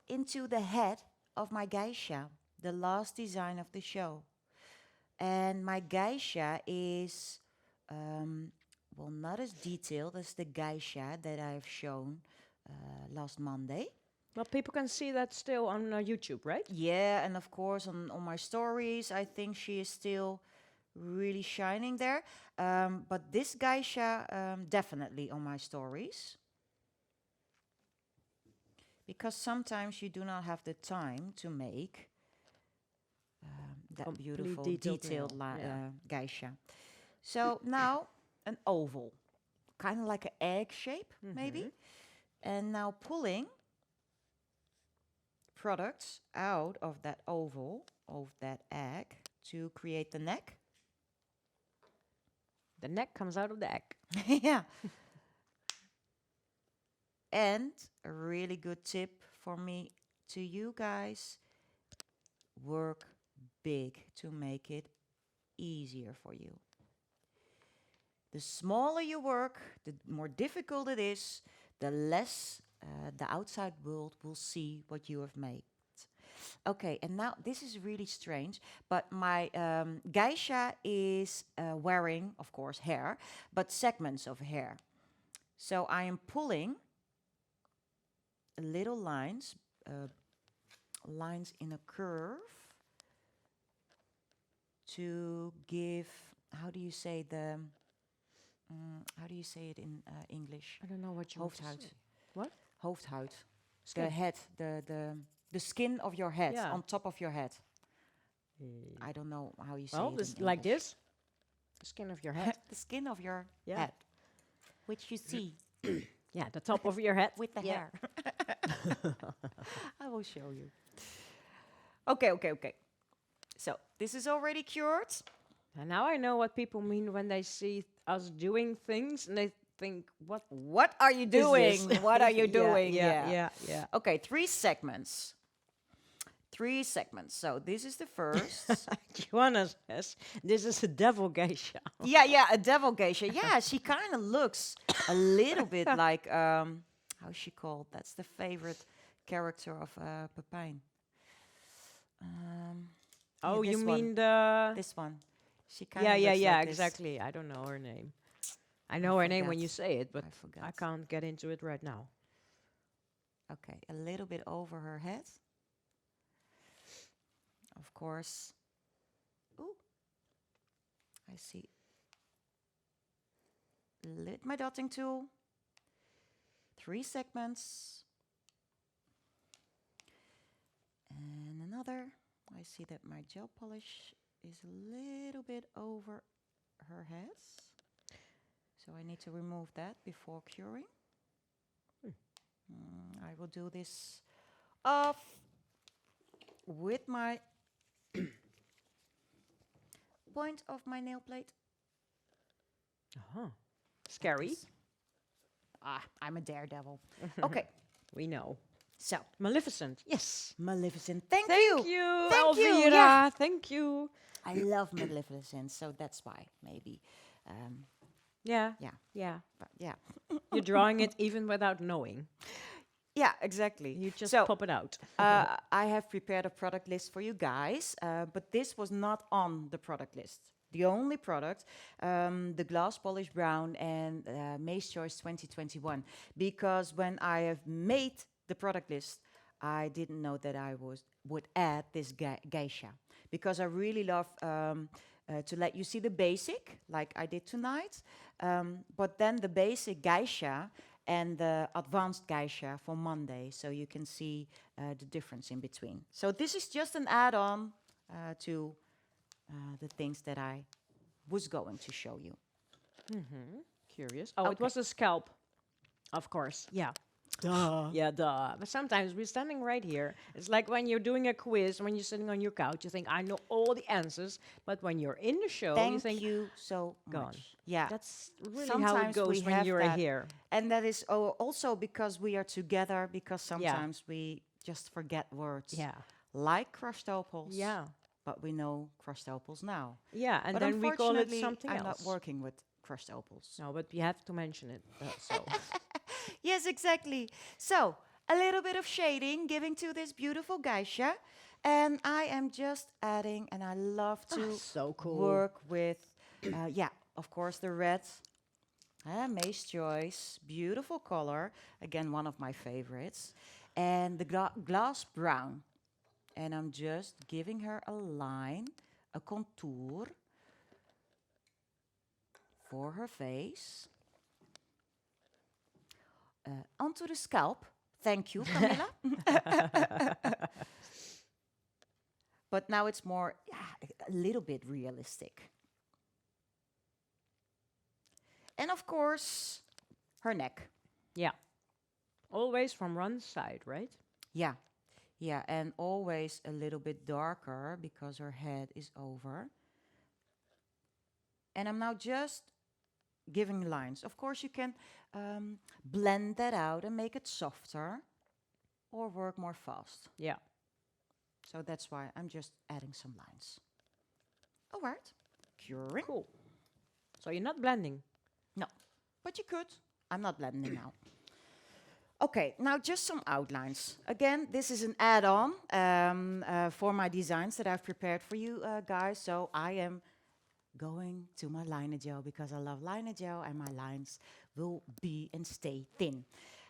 into the head of my geisha, the last design of the show. And my geisha is, well, not as detailed as the geisha that I've shown last Monday. Well, people can see that still on YouTube, right? Yeah, and of course on my stories, I think she is still really shining there. But this geisha, definitely on my stories. Because sometimes you do not have the time to make that Complete beautiful detailed detailed nail, yeah. geisha. So now an oval, kind of like an egg shape, maybe. And now pulling products out of that oval, of that egg, to create the neck. The neck comes out of the egg. Yeah. And a really good tip for me to you guys, work big to make it easier for you. The smaller you work, the more difficult it is, the less the outside world will see what you have made. Okay, and now this is really strange, but my geisha is wearing, of course, hair, but segments of hair. So I am pulling little lines, lines in a curve to give, how do you say the, how do you say it in English? I don't know what you want to Hoofdhuid. say. What? Hoofdhuid. The Skin. head, the skin of your head, Yeah. on top of your head. I don't know how you say Well, it this, in like English. this. The skin of your head. The skin of your Yeah. head, which you see Yeah, the top of your head. with the Yeah. hair. I will show you. Okay. So this is already cured. And now I know what people mean when they see us doing things and they think, what What are you is this? doing? What are you Yeah, doing? yeah. Okay, 3 segments. 3 segments. So this is the first. Joanna says, this is a devil geisha. Yeah, a devil geisha. Yeah, she kind of looks a little bit like, how's she called? That's the favorite character of Pepijn. Oh, this you one. mean the... This one. She kind of Yeah, looks like this. exactly. I don't know her name. I know her name when you forgot. say it, but I forgot. I can't get into it right now. Okay, a little bit over her head. Of course. Ooh. I see. Lit my dotting tool. 3 segments. And another. I see that my gel polish is a little bit over her head. So I need to remove that before curing. I will do this off with my point of my nail plate. Uh-huh. Scary. I'm a daredevil. Okay, We know. so Maleficent. Yes. Maleficent. Thank Thank you. you, Thank you, Elvira. yeah. Thank you. I love Maleficent, so that's why maybe. Yeah. Yeah. Yeah. But yeah. You're drawing it even without knowing. Yeah, exactly. You just So pop it out. I have prepared a product list for you guys, but this was not on the product list. The only product, the glass polish brown and Mace Choice 2021. Because when I have made the product list, I didn't know that would add this geisha. Because I really love to let you see the basic, like I did tonight. But then the basic geisha and the advanced geisha for Monday, so you can see the difference in between. So this is just an add-on to the things that I was going to show you. Curious. Oh, it Okay. was a scalp, of course. Yeah. Duh. Yeah, duh. But sometimes we're standing right here. It's like when you're doing a quiz, when you're sitting on your couch, you think, I know all the answers. But when you're in the show, you Thank think, you so gone. much. Yeah. That's really how it Sometimes we goes when have you're that. here. And that is also because we are together, because Yeah. sometimes we just forget words. Yeah. Like crushed opals. Yeah. But we know crushed opals now. Yeah, and But then we call it unfortunately, something I'm else. not working with crushed opals. No, but we have to mention it. So Yes, exactly. So, a little bit of shading, giving to this beautiful geisha. And I am just adding, and I love to so cool. work with, yeah, of course, the red. Mace Choice, beautiful color. Again, one of my favorites. And the glass brown. And I'm just giving her a line, a contour for her face. Onto the scalp. Thank you, Camilla. But now it's more, a little bit realistic. And of course, her neck. yeah, always from one side, right? Yeah, yeah, and always a little bit darker because her head is over. And I'm now just giving lines. Of course, you can blend that out and make it softer or work more fast. Yeah. So that's why I'm just adding some lines. All right, curing. Cool. So you're not blending. No, but you could. I'm not blending now. Okay, now just some outlines. Again, this is an add-on for my designs that I've prepared for you guys. So I am going to my liner gel because I love liner gel and my lines will be and stay thin.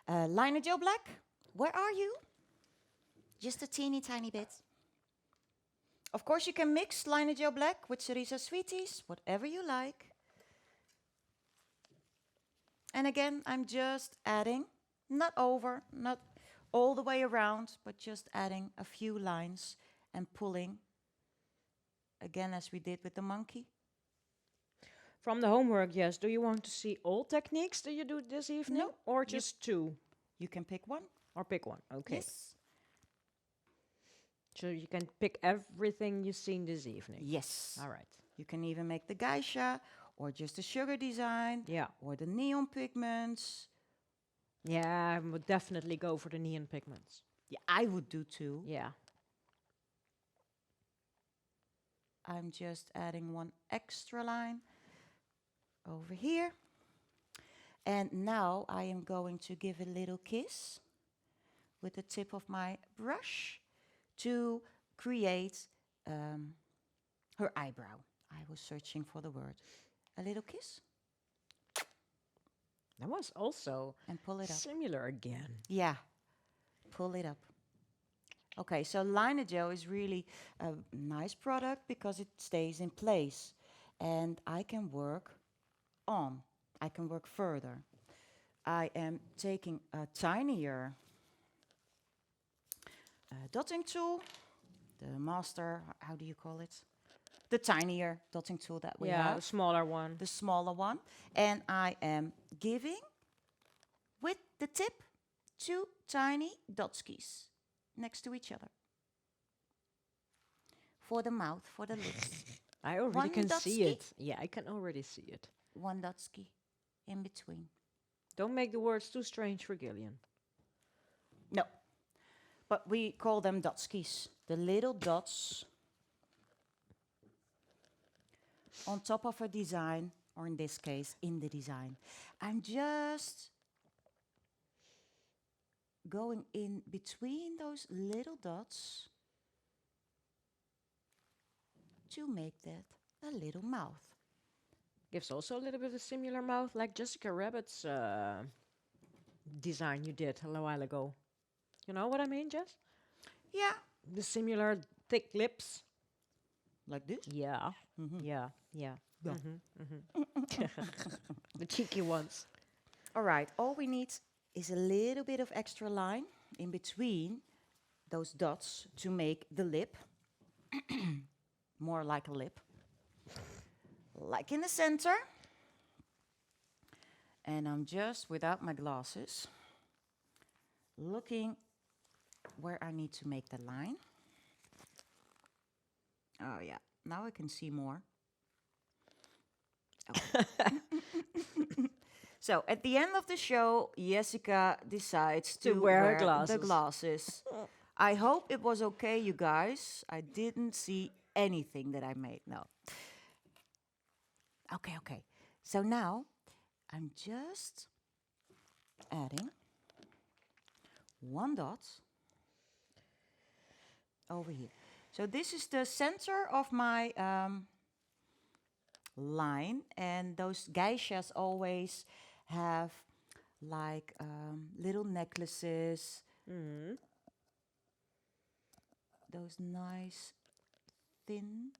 Liner gel black, where are you? Just a teeny tiny bit. Of course, you can mix liner gel black with Cerisa Sweeties, whatever you like. And again, I'm just adding, not over, not all the way around, but just adding a few lines and pulling, again, as we did with the monkey. From the homework, yes. Do you want to see all techniques that you do this evening? No, Or just two? You can pick one. Or pick one? Okay. Yes. So you can pick everything you've seen this evening? Yes. All right. You can even make the geisha, or just the sugar design, Yeah. or the neon pigments. Yeah, I would definitely go for the neon pigments. Yeah, I would do too. Yeah. I'm just adding one extra line over here. And now I am going to give a little kiss with the tip of my brush to create her eyebrow. I was searching for the word. A little kiss That was also and pull it up. similar again. Yeah, pull it up. Okay, so liner gel is really a nice product because it stays in place. And I can work on, I can work further. I am taking a tinier dotting tool, the master, how do you call it? The tinier dotting tool that we Yeah, have. the smaller one. The smaller one. And I am giving, with the tip, 2 tiny dotskis next to each other. For the mouth, for the lips. I already One can see dotski? it. Yeah, I can already see it. 1 dotski in between. Don't make the words too strange for Gillian. No. But we call them dotskis. The little dots on top of a design, or in this case, in the design. I'm just going in between those little dots to make that a little mouth. Gives also a little bit of a similar mouth like Jessica Rabbit's design you did a little while ago. You know what I mean, Jess? Yeah, The similar thick lips. like this. Yeah, yeah, yeah. The cheeky ones. All right, all we need is a little bit of extra line in between those dots to make the lip more like a lip. Like in the center. And I'm just, without my glasses, looking where I need to make the line. Oh yeah, now I can see more. Oh. So at the end of the show, Yessica decides to wear the glasses. glasses. I hope it was okay, you guys. I didn't see anything that I made. No. Okay, okay. So now I'm just adding one dot over here. So this is the center of my line, and those geishas always have like little necklaces, those nice thin.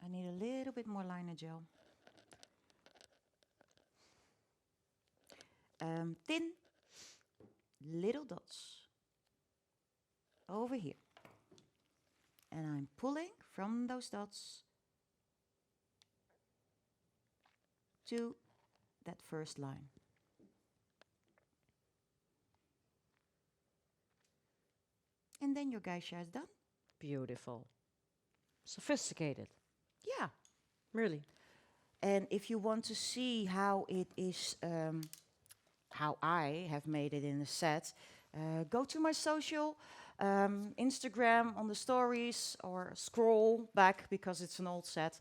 I need a little bit more liner gel. Thin little dots over here. And I'm pulling from those dots to that first line. And then your geisha is done. Beautiful. Sophisticated. Yeah. Really. And if you want to see how it is, how I have made it in a set, go to my social, Instagram on the stories, or scroll back because it's an old set.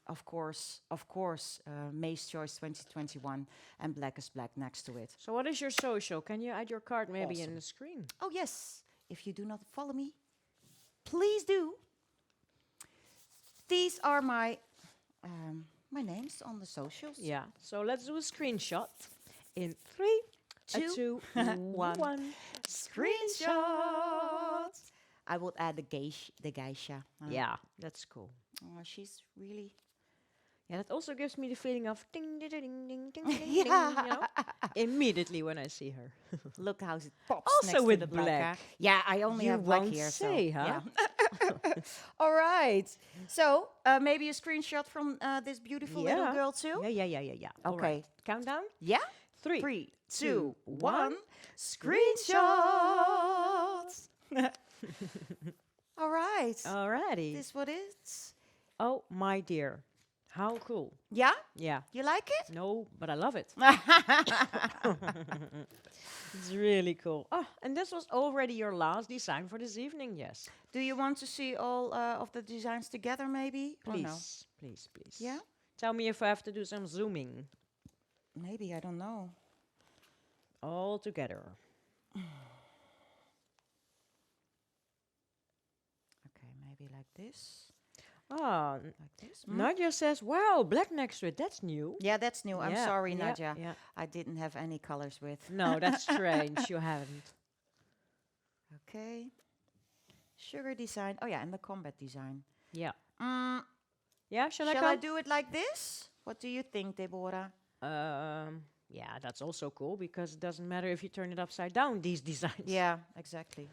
Of course, May's Choice 2021 and Black is Black next to it. So what is your social? Can you add your card maybe in Awesome. the screen? Oh yes, if you do not follow me, please do. These are my names on the socials. Yeah. So let's do a screenshot in 3, Two, 2, one. 1. Screenshot. I will add the geisha. Yeah, that's cool. Oh, she's really. Yeah, that also gives me the feeling of ding, ding, ding, ding, ding, ding, Yeah. ding, you know? Immediately when I see her. Look how it pops Also next with to the black. black. Yeah, I only You have black won't here. say, so, huh? Yeah. All right. So maybe a screenshot from this beautiful little girl too. Yeah. All Okay. right. Countdown. Yeah. 3, 3, 2, 2, 1. 1. Screenshot. All right. Alrighty. This what it's. Oh, my dear. How cool. Yeah. Yeah. You like it? No, but I love it. It's really cool. Oh, and this was already your last design for this evening, yes. Do you want to see all of the designs together, maybe? Or no? Please, please, please. Yeah. Tell me if I have to do some zooming. Maybe, I don't know. All together. Okay, maybe like this. Ah, Like this. Nadia says, wow, black next to it. That's new. Yeah, that's new. I'm Yeah, sorry, yeah, Nadia. yeah. I didn't have any colors with. No, that's strange. You haven't. Okay. Sugar design. Oh, yeah, and the combat design. Yeah. Mm, Yeah, shall I shall come? I do it like this? What do you think, Deborah? Yeah, that's also cool because it doesn't matter if you turn it upside down, these designs. Yeah, exactly.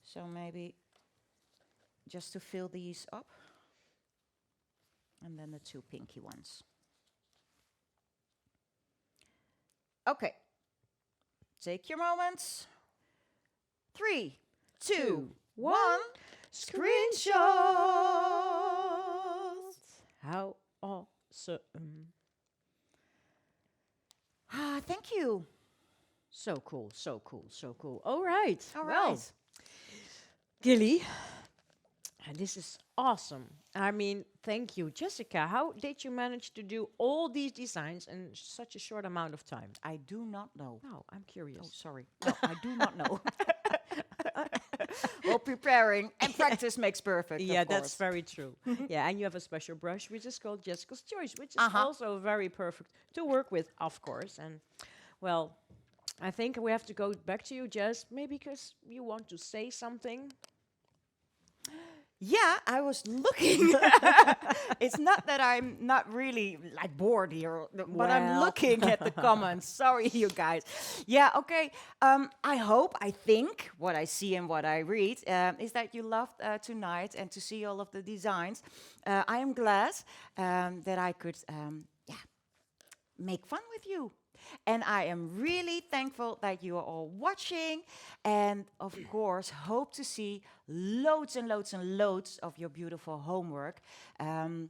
So maybe just to fill these up. And then the two pinky ones. Okay. Take your moments. 3, 2, 1. Screenshot. How awesome. Ah, thank you. So cool, so cool, so cool. All right. All well, right. Gilly, And this is awesome. I mean, thank you. Jessica, how did you manage to do all these designs in such a short amount of time? I do not know. Oh, I'm Oh, curious. sorry. No, I do not know. Well, preparing and practice makes perfect, Yeah, of that's course. very true. Yeah, and you have a special brush which is called Jessica's Choice, which is Uh-huh. also very perfect to work with, of course. And well, I think we have to go back to you, Jess, maybe because you want to say something. Yeah, I was looking. It's not that I'm not really like bored here, but I'm Well, looking at the comments. Sorry, you guys. Yeah, okay. I hope, I think, what I see and what I read is that you loved tonight and to see all of the designs. I am glad that I could, yeah, make fun with you. And I am really thankful that you are all watching. And of course, hope to see loads and loads and loads of your beautiful homework in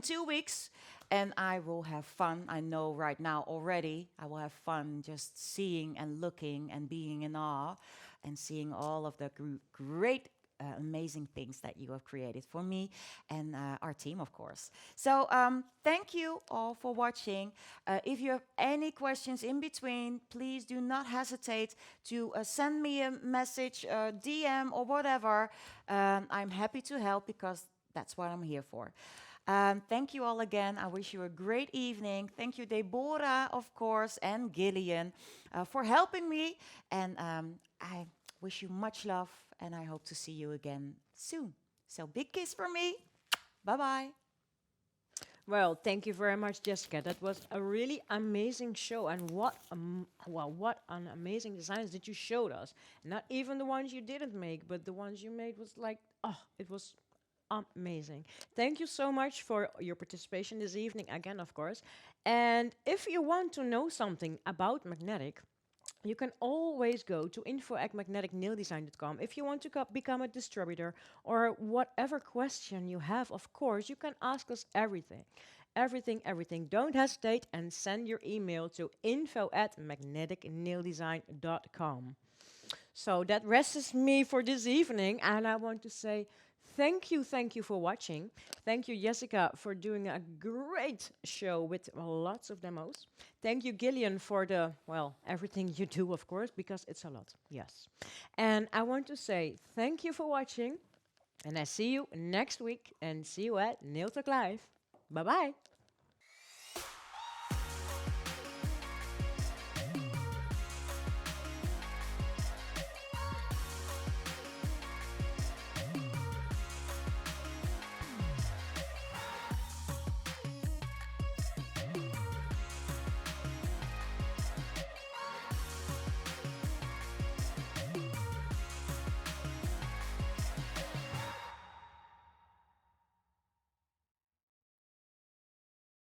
2 weeks. And I will have fun. I know right now already, I will have fun just seeing and looking and being in awe and seeing all of the great amazing things that you have created for me and our team, of course. So thank you all for watching. If you have any questions in between, please do not hesitate to send me a message, DM, or whatever. I'm happy to help because that's what I'm here for. Thank you all again. I wish you a great evening. Thank you, Deborah, of course, and Gillian for helping me. And I wish you much love, and I hope to see you again soon. So, big kiss from me. Bye bye. well, thank you very much, Jessica. That was a really amazing show, and what an amazing designs that you showed us. Not even the ones you didn't make, but the ones you made was like, oh, it was amazing. Thank you so much for your participation this evening again, of course. And if you want to know something about magnetic, you can always go to info@magneticnaildesign.com if you want to become a distributor or whatever question you have. Of course, you can ask us everything. Everything, everything. Don't hesitate and send your email to info@magneticnaildesign.com. So that rests me for this evening, and I want to say thank you for watching. Thank you, Jessica, for doing a great show with lots of demos. Thank you, Gillian, for the, well, everything you do, of course, because it's a lot, yes. And I want to say thank you for watching, and I see you next week, and see you at Nail Talk Live. Bye-bye.